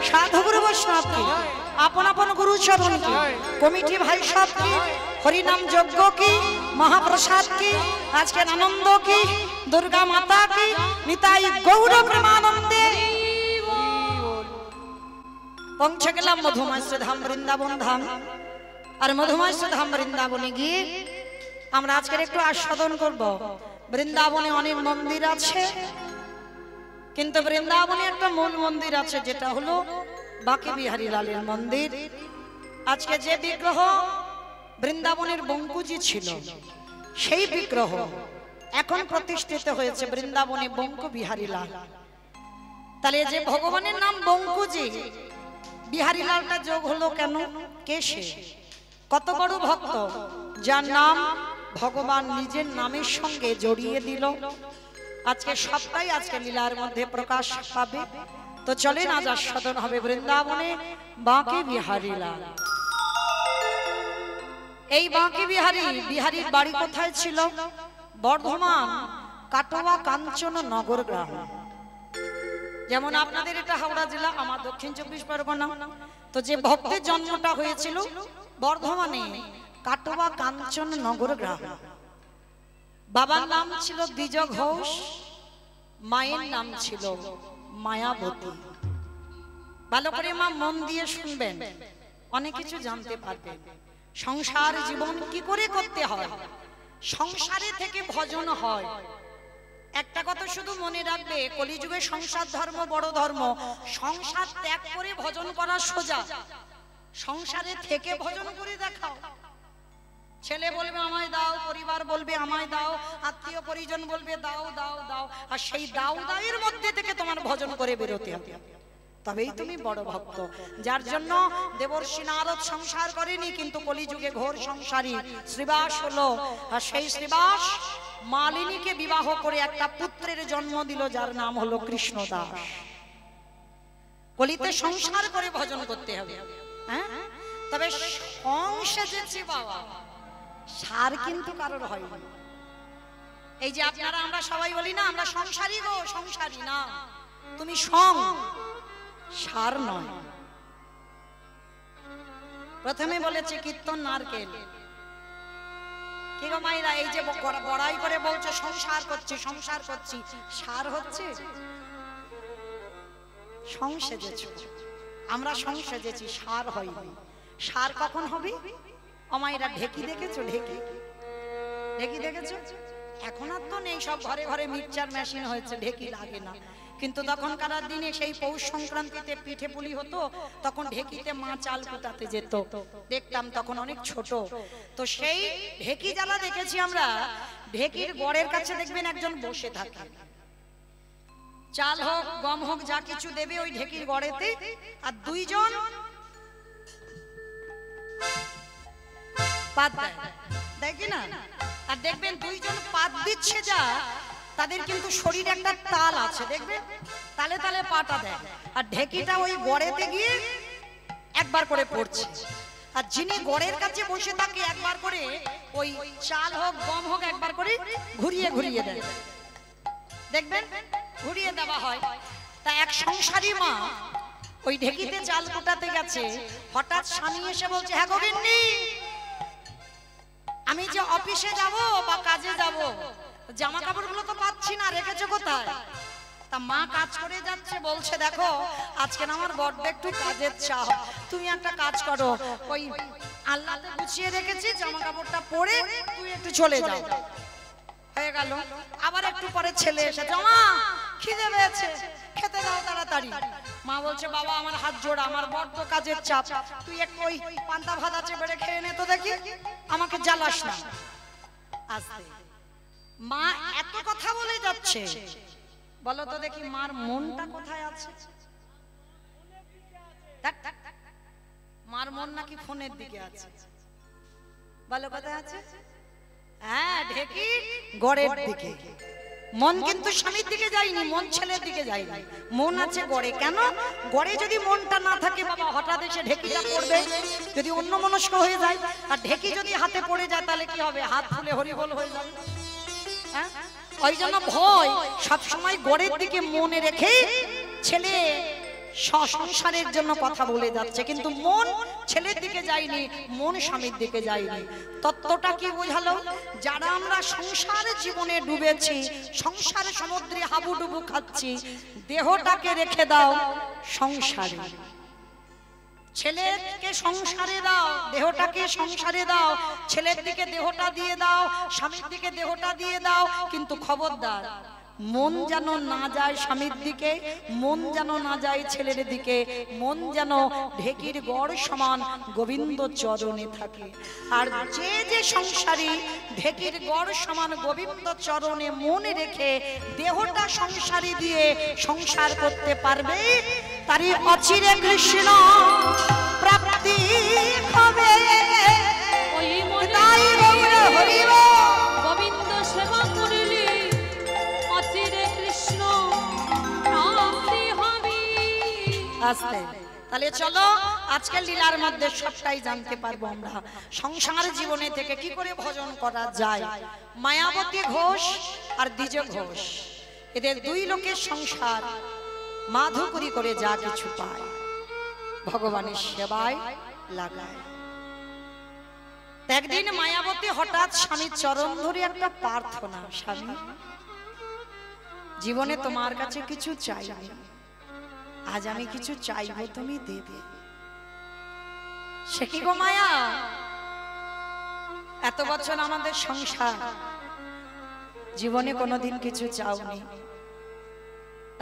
সাধু গুরু বৈষ্ণব কি, আপন আপন গুরু চরণ কি, কমিটি ভাই সব কি, হরিনাম যজ্ঞ কি, মহাপ্রসাদ কি, আজকের আনন্দ কি, দুর্গা মাতা কি, নিতাই গৌর প্রেমানন্দে। পৌঁছে গেলাম মধুমাশ্র ধাম, বৃন্দাবন ধাম। আর মধুমাশ্র ধাম বৃন্দাবনে গিয়ে আমরা আজকের একটু আস্বাদন করব। বৃন্দাবনে অনেক মন্দির আছে, কিন্তু বৃন্দাবনে একটা মূল মন্দির আছে, যেটা হলো বাঁকে বিহারী লালের মন্দির। আজকে যে বিগ্রহ বৃন্দাবনের বঙ্কুজি ছিল, সেই বিগ্রহ এখন প্রতিষ্ঠিত হয়েছে বৃন্দাবনে বঙ্কু বিহারী লাল। তাহলে যে ভগবানের নাম বঙ্কুজি, বিহারী লালটা যোগ হলো কেন? কে সে? কত বড় ভক্ত, যার নাম ভগবান নিজের নামের সঙ্গে জড়িয়ে দিল। আজকে সবটাই আজকে লীলার মধ্যে প্রকাশ পাবে। তো চলেন আজ আস্বাদন হবে বৃন্দাবনে বাঁকে বিহারী লাল। এই বাঁকে বিহারীর বাড়ি কোথায় ছিল? বর্ধমান কাটোয়া কাঞ্চন নগর গ্রাম। যেমন আপনাদের এটা হাওড়া জেলা, আমার দক্ষিণ 24 পরগনা। তো যে ভক্তের জন্মটা হয়েছিল বর্ধমানে কাটোয়া কাঞ্চন নগর গ্রাম। বাবার নাম ছিল দ্বিজ ঘোষ, মায়ের নাম ছিল মায়াবতী। ভালো করে মা মন দিয়ে শুনবেন, অনেক কিছু জানতে পারবেন। সংসার জীবন কি করে করতে হয়, সংসারে থেকে ভজন হয়। একটা কথা শুধু মনে রাখবে, কলিযুগে সংসার ধর্ম বড় ধর্ম। সংসার ত্যাগ করে ভজন করা সোজা, সংসারে থেকে ভজন করে দেখাও। ছেলে বলবে আমায় দাও, পরিবার বলবে আমায় দাও, আত্মীয় পরিজন বলবে দাও দাও দাও, আর সেই দাও দাওয়ের মধ্যে থেকে তোমার ভজন করে বেরোতে হবে, তবেই তুমি বড় ভক্ত। যার জন্য দেবর্ষি নারদ সংসার করেনি, কিন্তু কলিযুগে ঘোর সংসারী শ্রীবাস হলো। আর সেই শ্রীবাস মালিনীকে বিবাহ করে একটা পুত্রের জন্ম দিল, যার নাম হলো কৃষ্ণদাস। কলিতে সংসার করে ভজন করতে হবে, হ্যাঁ? তবে সংসারেছে বাবা, সার কিন্তু কারোর হয়নি। এই যে আপনারা আমরা সবাই বলি না আমরা সংসারী গো, সংসারী না, তুমি সার নয়। প্রথমে বলেছে কীর্তন নারকেল। কি গো মাইরা, এই যে বড়াই করে বলছে সংসার করছি সংসার করছি, সার হচ্ছে? সংসেজেছ, আমরা সংসেজেছি, সার হয়নি। সার কখন হবে? অমাইরা ঢেকি দেখেছো? ঢেকি দেখেছো? এখন আর তো নেই, সব ঘরে ঘরে মিক্সচার মেশিন হয়েছে, ঢেকি লাগে না। কিন্তু তখনকার দিনে সেই পৌষ সংক্রান্তিতে পিঠে পুলি হতো, তখন ঢেকিতে মা চাল কুটাতে যেত, দেখতাম তখন অনেক ছোট। তো সেই ঢেকি যারা দেখেছি আমরা, ঢেকির গড়ের কাছে দেখবেন একজন বসে থাকে, চাল হোক গম হোক যা কিছু দেবে ওই ঢেকির গড়েতে, আর দুইজন পাত দেয়, দেখি না? আর দেখবেন দুইজন পাত দিচ্ছে যা, তাদের কিন্তু শরীরে একটা তাল আছে, দেখবেন তালে তালে পাটা দেয়, আর ঢেকিটা ওই গড়েতে গিয়ে একবার করে পড়ছে। আর যিনি গড়ের কাছে বসে থাকে একবার করে ওই চাল হোক গম হোক একবার করে ঘুরিয়ে ঘুরিয়ে দেয়, দেখবেন ঘুরিয়ে দেওয়া হয়। তা এক সংসারী মা ওই ঢেকিতে চাল কোটাতে গেছে, হঠাৎ স্বামী এসে বলছে, হ্যাঁ গোবিন্দি, আমি যে অফিসে যাব বা কাজে যাব, জামা কাপড়গুলো তো পাচ্ছি না, রেখেছো কোথায়? তা মা কাজ করে যাচ্ছে, বলছে দেখো আজকে আমার বড্ড একটু কাজের চাপ, তুমি একটা কাজ করো, ওই আলনাতে গুছিয়ে রেখেছি, জামা কাপড়টা পরে তুই একটু চলে যাও। হয়ে গেল। আবার একটু পরে ছেলে এসে, জামা খিদে পেয়েছে, খেতে দাও তাড়াতাড়ি। মা বলছে বাবা আমার হাত জোড়া, আমার বড্ড কাজের চাপ, তুই একটু ওই পান্তা ভাত আছে বেড়ে খেয়ে নে তো দেখি, আমাকে জ্বালাস না। আস্তে মা এত কথা বলে যাচ্ছে, বলো তো দেখি মার মনটা কোথায় আছে? মার মন নাকি ফোনের দিকে আছে। বলো কোথায় আছে? হ্যাঁ, ঢেকি গড়ের দিকে। মন কিন্তু স্বামীর দিকে যায়নি, মন ছেলের দিকে যায়নি, মন আছে গড়ে। কেন? গড়ে যদি মনটা না থাকে বাবা, হঠাৎ এসে ঢেকিটা পড়বে, যদি অন্য মনস্ক হয়ে যায়, আর ঢেকি যদি হাতে পড়ে যায় তাহলে কি হবে? হাত ফুলে হরিবোল হয়ে যাবে। হ্যাঁ, ওই জন্য ভয় সবসময় গড়ের দিকে মনে রেখে ছেলে সংসারের জন্য কথা বলে যাচ্ছে, কিন্তু মন ছেলের দিকে যায়নি, মন স্বামীর দিকে যায়নি। তত্ত্বটা কি বোঝালো? যারা আমরা সংসার জীবনে ডুবেছি, সংসার সমুদ্রে হাবুডুবু খাচ্ছি, দেহটাকে রেখে দাও সংসারে। ছেলেকে সংসারে দাও, দেহটাকে সংসারে দাও, ছেলের দিকে দেহটা দিয়ে দাও, স্বামীর দিকে দেহটা দিয়ে দাও, কিন্তু খবরদার মন যেন না যায় স্বামীর দিকে, মন যেন না যায় ছেলের দিকে, মন যেন ঢেকির গড় সমান গোবিন্দ চরণে থাকে। আর যে যে সংসারী ঢেকির গড় সমান গোবিন্দ চরণে মনে রেখে দেহটা সংসারী দিয়ে সংসার করতে পারবে, তারই অচিরে কৃষ্ণ প্রাপ্তি হবে। তাই বলে হরিব গোবিন্দ সেবা করিলে অচিরে কৃষ্ণ প্রাপ্তি হবে। আস্তে, তাহলে চলো আজকের লীলার মধ্যে সবটাই জানতে পারবো আমরা। সংসার জীবনে থেকে কি করে ভজন করা যায়। মায়াবতী ঘোষ আর দ্বিজ ঘোষ, এদের দুই লোকের সংসার মাধুকরী করে যা কিছু পায় ভগবানের সেবায় লাগায়। একদিন মায়াবতী হঠাৎ স্বামীর চরণ ধরে একটা প্রার্থনা, স্বামী জীবনে তোমার কাছে কিছু চাইনি, আজ আমি কিছু চাইবো, তুমি দেবে। সে কি গো মায়া, এত বছর আমাদের সংসার, জীবনে কোনোদিন কিছু চাওনি,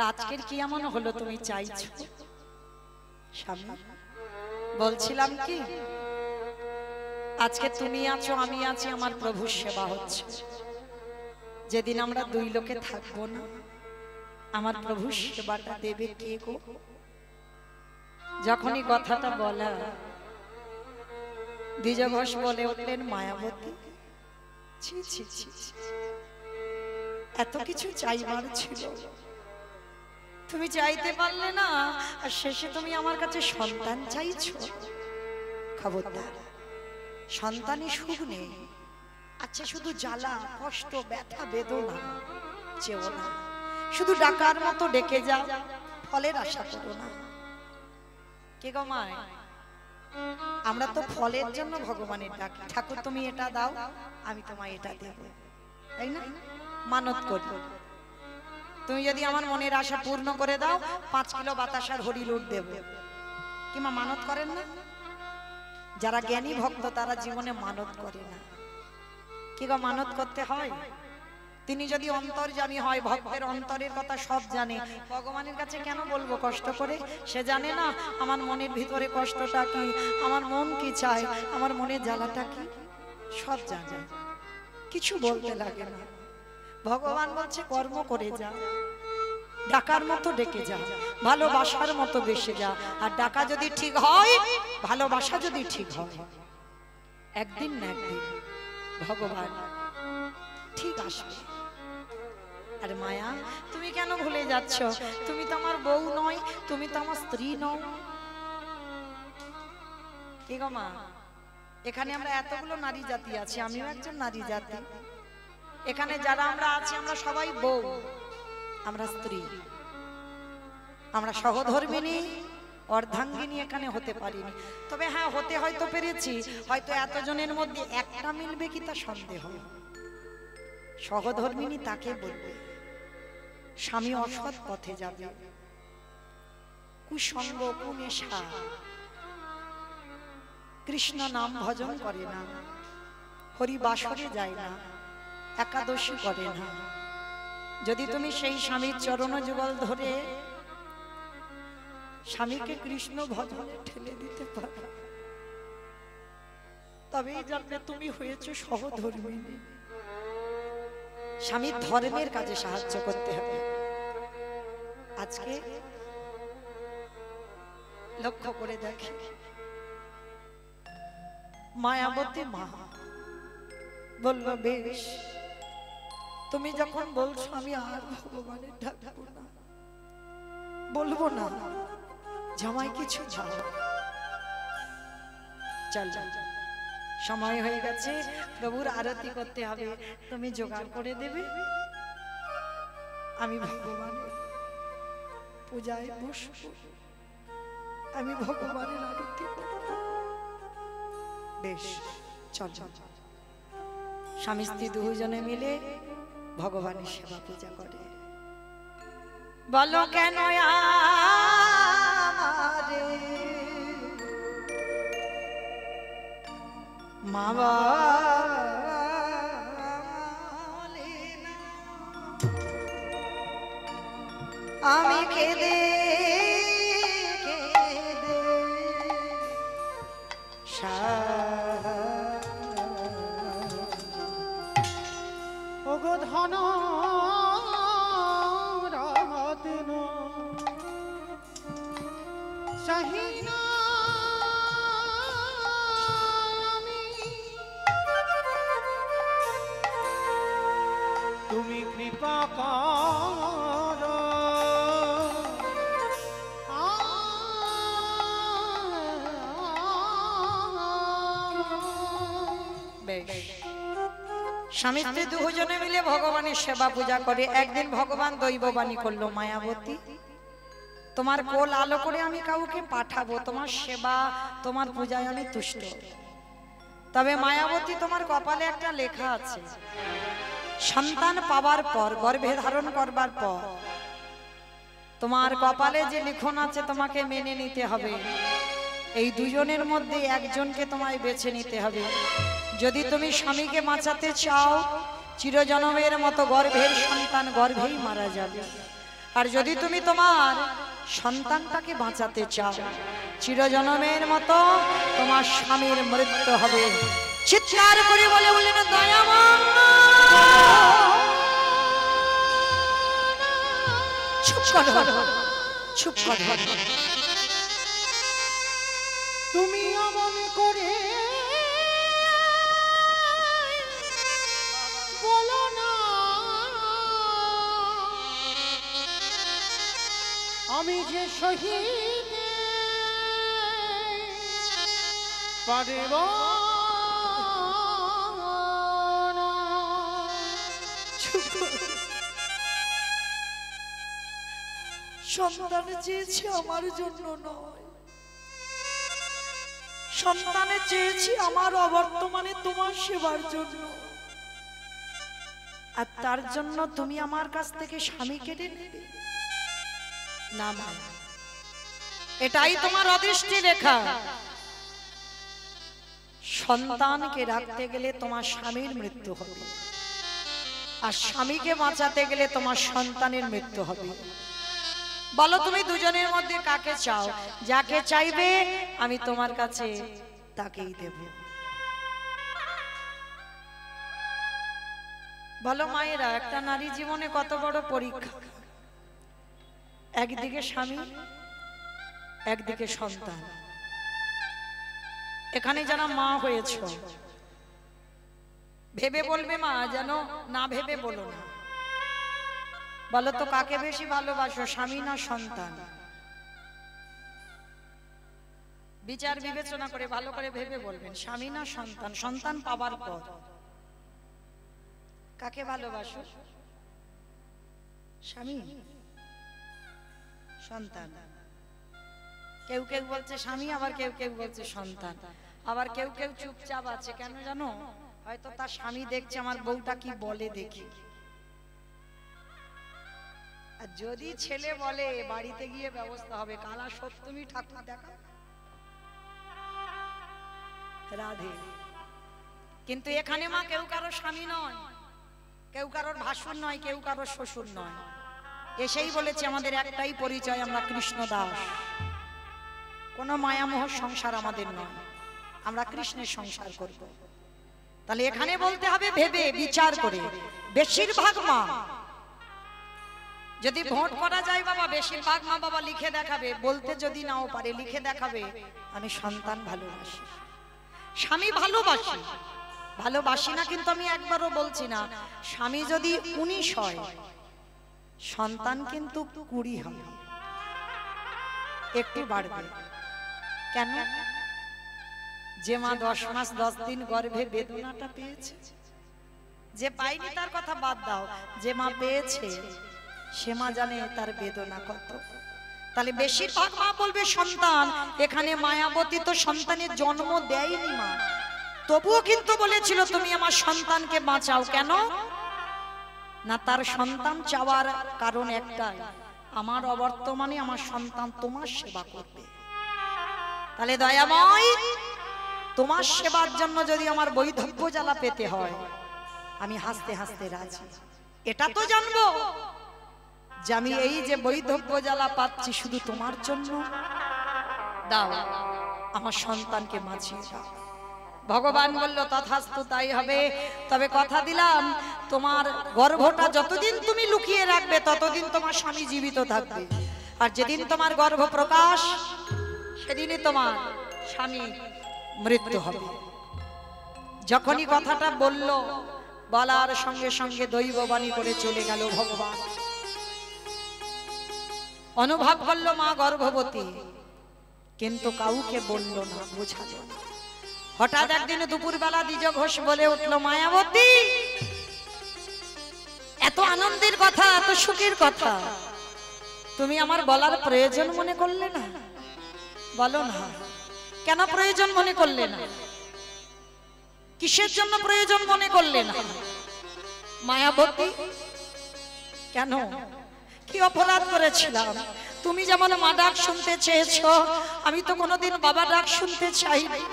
আজকের কি এমন হলো তুমি চাইছো? স্বামী বলছিলাম কি, আজকে তুমি আছো, আমি আছি, আমার প্রভুর সেবা হচ্ছে। যেদিন আমরা দুই লোকে থাকবো না, আমার প্রভুর সেবাটা দেবে কে গো? যখনই কথাটা বলা, দ্বিজ ঘোষ বলে উঠলেন, মায়াবতী ছি ছি ছি, এত কিছু চাইবার ছিল, তুমি চাইতে পারলে না, আর শেষে তুমি আমার কাছে সন্তান চাইছো। খবরদার, সন্তানই সুখ নেই। আচ্ছা, শুধু জ্বালা কষ্ট ব্যথা বেদনা চেও না, শুধু ডাকার মতো ডেকে যাও, ফলের আশা করো না। কে গো মা, আমরা তো ফলের জন্য ভগবানের ডাকি, ঠাকুর তুমি এটা দাও, আমি তোমায় এটা দেব, তাই না? মানত করি, তুমি যদি আমার মনের আশা পূর্ণ করে দাও 5 কিলো বাতাসার হরি লুট দেব। কিংবা মানত করেন না? যারা জ্ঞানী ভক্ত তারা জীবনে মানত করে না। কি গো, মানত করতে হয়। তিনি যদি অন্তর্যামী হয়, ভক্তের অন্তরের কথা সব জানে, ভগবানের কাছে কেন বলবো কষ্ট করে? সে জানে না আমার মনের ভিতরে কষ্টটা কি, আমার মন কি চায়, আমার মনের জ্বালাটা কি, সব জানে, কিছু বলতে লাগে না। ভগবান বলছে কর্ম করে যা, ডাকার মতো ডেকে যা, ভালোবাসার মতো বেসে যা। আর ডাকা যদি ঠিক হয়, ভালোবাসা যদি ঠিক হয়, একদিন না একদিন ভগবান ঠিক আসবে। আর মায়া, তুমি কেন ভুলে যাচ্ছ? তুমি তো আমার বউ নয়, তুমি তো আমার স্ত্রী নও। কি গো মা, এখানে আমরা এতগুলো নারী জাতি আছি, আমিও একজন নারী জাতি। এখানে যারা আমরা আছি, আমরা সবাই বউ, আমরা স্ত্রী, আমরা সহধর্মিনী অর্ধাঙ্গিনী এখানে হতে পারিনি। তবে হ্যাঁ, হতে হয়তো পেরেছি, হয়তো এতজনের মধ্যে একটা মিলবে কি তা সন্দেহ। সহধর্মিনী তাকে বলবে স্বামী অসৎ পথে যাবে, কুসঙ্গ কুনেশা, কৃষ্ণ নাম ভজন করে না, হরি বাসরে যায় না, একাদশী করে না। যদি তুমি সেই স্বামীর চরণ যুগল ধরে স্বামীকে কৃষ্ণ ভজনে ঠেলে দিতে পারো, তবেই জানবে তুমি হয়েছো সহধর্মিণী। স্বামীর ধর্মের কাজে সাহায্য করতে হবে। আজকে লক্ষ্য করে দেখে মায়াবতী মা বলল, বেশ তুমি যখন বলছো আমি আর ভগবানের ডাকবো না, বলবো না, জামাই কিছু চাও। চল সময় হয়ে গেছে, প্রভুর আরতি করতে হবে, তুমি জোগাড় করে দেবে, আমি ভগবানের পূজায় বসবো, আমি ভগবানের আরতি করব। বেশ চল। স্বামী স্ত্রী দুজনে মিলে ভগবানের সেবা পূজা করে। বলো কেন আমারে মা বলে না, আমি কেঁদে কেঁদে ওগো ধন রাতেন সহিনা তুমি কৃপা করো, স্বামী স্ত্রী দুজনে মিলে ভগবানের সেবা পূজা করে। একদিন ভগবান দৈববাণী করলো, মায়াবতী তোমার কোল আলো করে আমি কাউকে পাঠাবো, তোমার সেবা তোমার পূজায় আমি তুষ্ট। তবে মায়াবতী তোমার কপালে একটা লেখা আছে, সন্তান পাওয়ার পর, গর্ভে ধারণ করবার পর তোমার কপালে যে লিখন আছে তোমাকে মেনে নিতে হবে। এই দুজনের মধ্যে একজনকে তোমায় বেছে নিতে হবে। যদি তুমি স্বামীকে বাঁচাতে চাও, চিরজন্মের মতো গর্ভের সন্তান গর্ভেই মারা যাবে। আর যদি তুমি তোমার সন্তানটাকে বাঁচাতে চাও, চিরজন্মের মতো তোমার স্বামীর মৃত্যু হবে। চিৎকার করে বলে বললেন, দয়াময় চুপ কর, চুপ কর। তুমি অমন করে বলো না, আমি যে শহীদ পারব না। সন্তান চেয়েছি আমার জন্য নয়, সন্তানে চেয়েছি আমার অবর্তমানে তোমার সেবার জন্য। আর তার জন্য তুমি আমার কাছ থেকে স্বামী কেড়ে নেবে না? এটাই তোমার অদৃষ্টি রেখা। সন্তানকে রাখতে গেলে তোমার স্বামীর মৃত্যু হবে, আর স্বামীকে বাঁচাতে গেলে তোমার সন্তানের মৃত্যু হবে। বলো তুমি দুজনের মধ্যে কাকে চাও? যাকে চাইবে আমি তোমার কাছে তাকেই দেব। বলো মায়েরা, একটা নারী জীবনে কত বড় পরীক্ষা। একদিকে স্বামী, একদিকে সন্তান। এখানে যারা মা হয়েছ, ভেবে বলবে মা, যেন না ভেবে বলো না। বলো তো কাকে বেশি ভালোবাসো, স্বামী না সন্তান? বিচার বিবেচনা করে ভালো করে ভেবে বলবেন, স্বামী না সন্তান? সন্তান পাবার পর কাকে ভালোবাসো? স্বামী, সন্তান? কেউ কেউ বলছে স্বামী, আবার কেউ কেউ বলছে সন্তান। আবার কেউ কেউ চুপচাপ আছে, কেন জানো? হয়তো তার স্বামী দেখছে আমার বউটা কি বলে দেখি। আর যদি ছেলে বলে বাড়িতে গিয়ে ব্যবস্থা হবে, কালা সপ্তমী ঠাকুর দেখা রাধে। কিন্তু এখানে মা কেউ কারো স্বামী নয়, কেউ কারোর ভাসুর নয়, কেউ কারোর শ্বশুর নয়। এসেই বলেছে আমাদের একটাই পরিচয়, আমরা কৃষ্ণ দাস। কোনো মায়ামোহ সংসার আমাদের নয়, আমরা কৃষ্ণের সংসার করব। তাহলে এখানে বলতে হবে ভেবে বিচার করে। বেশিরভাগ মা, যদি ভোট করা যায় বাবা, বেশিরভাগ মা বাবা লিখে দেখাবে, বলতে যদি নাও পারে লিখে দেখাবে, আমি সন্তান ভালোবাসি, স্বামী ভালোবাসি। ভালোবাসি না কিন্তু আমি একবারও বলছি না, স্বামী যদি 19 হয়, সন্তান কিন্তু 20 হবে, একটু বাড়বে। কেন? যে মা 10 মাস 10 দিন গর্ভে বেদনাটা পেয়েছে, যে পাইনি তার কথা বাদ দাও, যে মা পেয়েছে সে মা জানে তার বেদনা কত। তাহলে বেশিরভাগ মা বলবে সন্তান। এখানে মায়াবতী তো সন্তানের জন্ম দেয়নি মা, তবুও কিন্তু বলেছিল তুমি আমার সন্তানকে বাঁচাও। কেন না? তার সন্তান চাওয়ার কারণ একটাই, আমার অবর্তমানে আমার সন্তান তোমার সেবা করবে। তাহলে দয়াময়, তোমার সেবার জন্য যদি আমার বৈধব্য জ্বালা পেতে হয়, আমি হাসতে হাসতে রাজি। এটা তো জানবো যে আমি এই যে বৈধব্য জ্বালা পাচ্ছি শুধু তোমার জন্য, দাও আমার সন্তানকে বাঁচিয়ে দাও। ভগবান বলল তথাস্তু, তাই হবে। তবে কথা দিলাম, তোমার গর্ভটা যতদিন তুমি লুকিয়ে রাখবে ততদিন তোমার স্বামী জীবিত থাকবে, আর যেদিন তোমার গর্ভ প্রকাশ সেদিনই তোমার স্বামী মৃত্যু হবে। যখনই কথাটা বলল, বলার সঙ্গে সঙ্গে দৈববাণী করে চলে গেল ভগবান। অনুভব করলো মা গর্ভবতী, কিন্তু কাউকে বলল না, বোঝালো না। হঠাৎ একদিন দুপুরবেলা দ্বিজ ঘোষ বলে উঠলো, মায়াবতী, এত আনন্দের কথা, এত সুখের কথা তুমি আমার বলার প্রয়োজন মনে করলে না? বলো না, কেন প্রয়োজন মনে করলে না? কিসের জন্য প্রয়োজন মনে করলে না? মায়াবতী, কেন, কি অপরাধ করেছিলাম? তুমি যেমন মা ডাক শুনতে চেয়েছো, আমি তো কোনোদিন বাবা ডাক শুনতে চাইনি।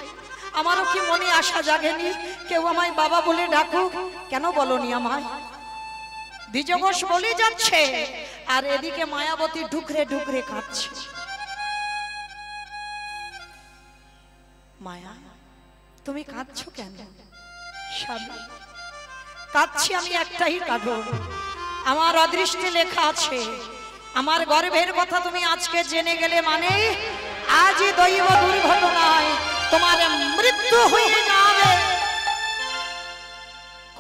আমারও কি মনে আশা জাগেনি কেউ আমায় বাবা বলে ডাকুক? কেন বলনি আমায়? দ্বিজ ঘোষ বলে যাচ্ছে, আর এদিকে মায়াবতী ঢুকরে ঢুকরে কাঁদছে। মায়া, তুমি কাঁদছো কেন? স্বামী, কাঁদছি আমি একটাই কারণ, আমার অদৃষ্টে লেখা আছে, আমার গর্ভের কথা তুমি আজকে জেনে গেলে মানে আজই দৈব দুর্ঘটনায় তোমার মৃত্যু হয়ে যাবে।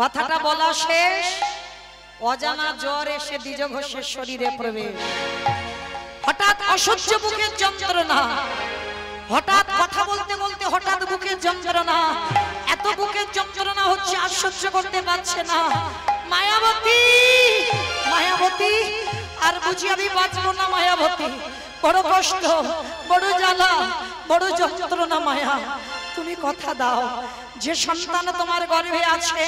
কথাটা বলা শেষ, অজানা জ্বর এসে দ্বিজ ঘোষের শরীরে প্রবেশ। হঠাৎ অসহ্য বুকের যন্ত্রণা, হঠাৎ কথা বলতে বলতে হঠাৎ বুকের যন্ত্রণা, এত বুকের যন্ত্রণা হচ্ছে আর সহ্য করতে পারছে না। মায়াবতী, মায়াবতী, আর বুঝি আমি বাঁচবো না মায়াবতী, বড় কষ্ট, বড় জ্বালা, বড় যন্ত্রণা। মায়া, তুমি কথা দাও, যে সন্তান তোমার গর্ভে আছে,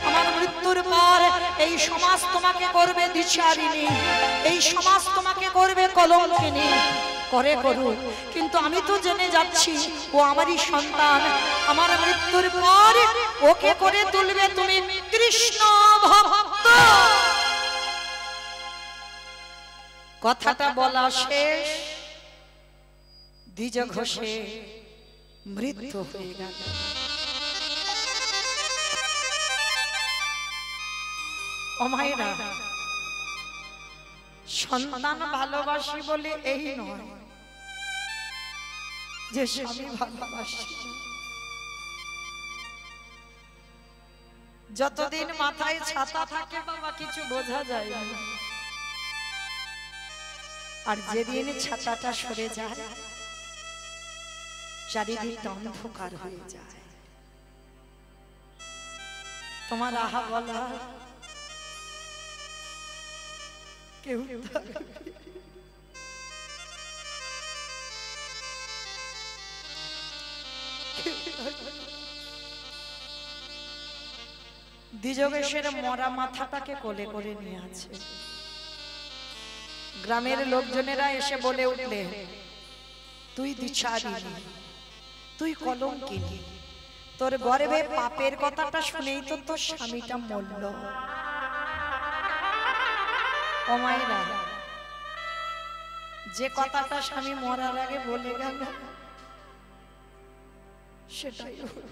আমার মৃত্যুর পর এই সমাজ তোমাকে করবে দ্বিচারিণী, এই সমাজ তোমাকে করবে কলঙ্কিনী। করে করুক, কিন্তু আমি তো জেনে যাচ্ছি ও আমারই সন্তান। আমার মৃত্যুর পর ওকে করে তুলবে তুমি কৃষ্ণ ভক্ত। কথাটা বলা শেষ, দ্বিজ ঘোষে মৃত্যু হয়ে গেল। ও মায়েরা, সন্তান ভালোবাসি বলে এই নয় যে স্বামী ভালোবাসি। যতদিন মাথায় ছাতা থাকে বাবা কিছু বোঝা যায় না, আর যেদিন ছাতাটা সরে যায় চারিদিকটা অন্ধকার হয়ে যায়। তোমার আহা বলা কেউ দ্বিজগেশের মরা মাথাটাকে কোলে করে নিয়ে আছে। গ্রামের লোকজনেরা এসে বলে উঠলে, তুই দ্বিচারিণী, তুই কলঙ্কিনী, তোর গর্ভে পাপের কথাটা শুনেই তো তোর স্বামীটা মরল। ও মায়েরা, যে কথাটা স্বামী মরার আগে বলে গেল সেটাই হলো।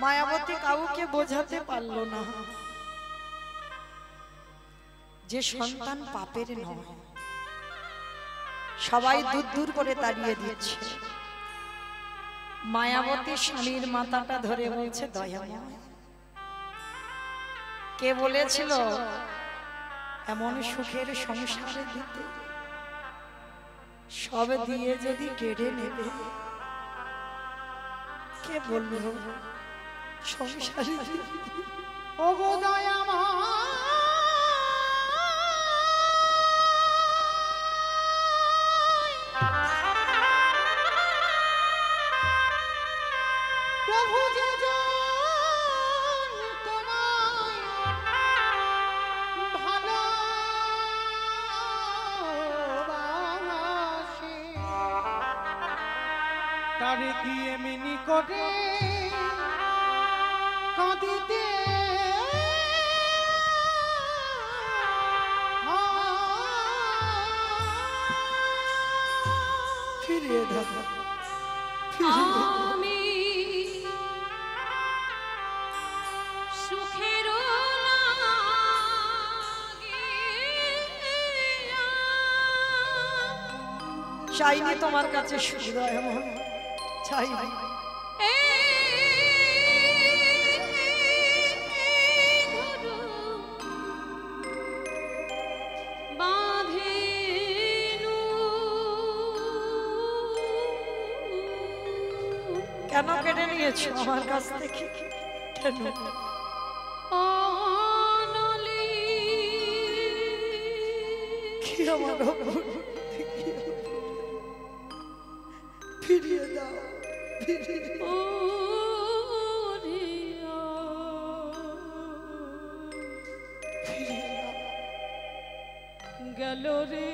মায়াবতী কাউকে বোঝাতে পারলো না যে সন্তান পাপের নয়। সবাই দূর দূর করে তাড়িয়ে দিচ্ছে। মায়াবতী স্বামীর মাথাটা ধরে বলছে, দয়াময়, কে বলেছিল এমন সুখের সংসারে দিতে? সব দিয়ে যদি কেড়ে নেবে, কে বলল সংসারে দিতে? ও গো দয়াময়, প্রভু যে জন তোমায় ভালোবাসে, তারে কি এমনি করে কাঁদিতে ফিরিয়ে দাও। আমি সুখের চাইনি তোমার কাছে সুখ, দয়াময়, চাইনি। কেন কেড়ে নিয়েছো আমার কাছ থেকে? কেন? কি আমার ফিরিয়ে দাও, ফিরিয়ে গেল রে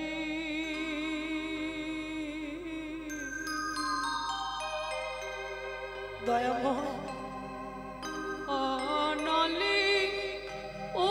দয়াময়। অনলি ও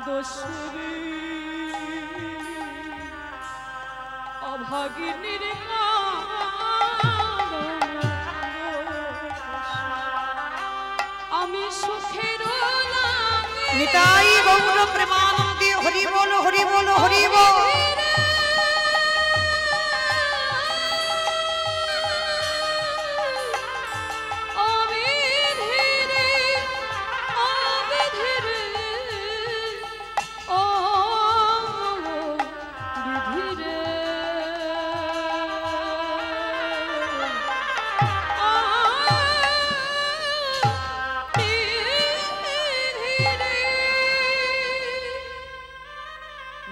দোষরে অভাগিনীর আমি সুখের নিতাই গৌর প্রেমানন্দে হরি বল হরি বল হরি বল।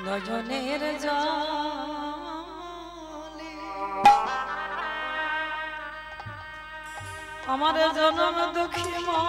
নয়নের জলে আমার জনম দুঃখী মা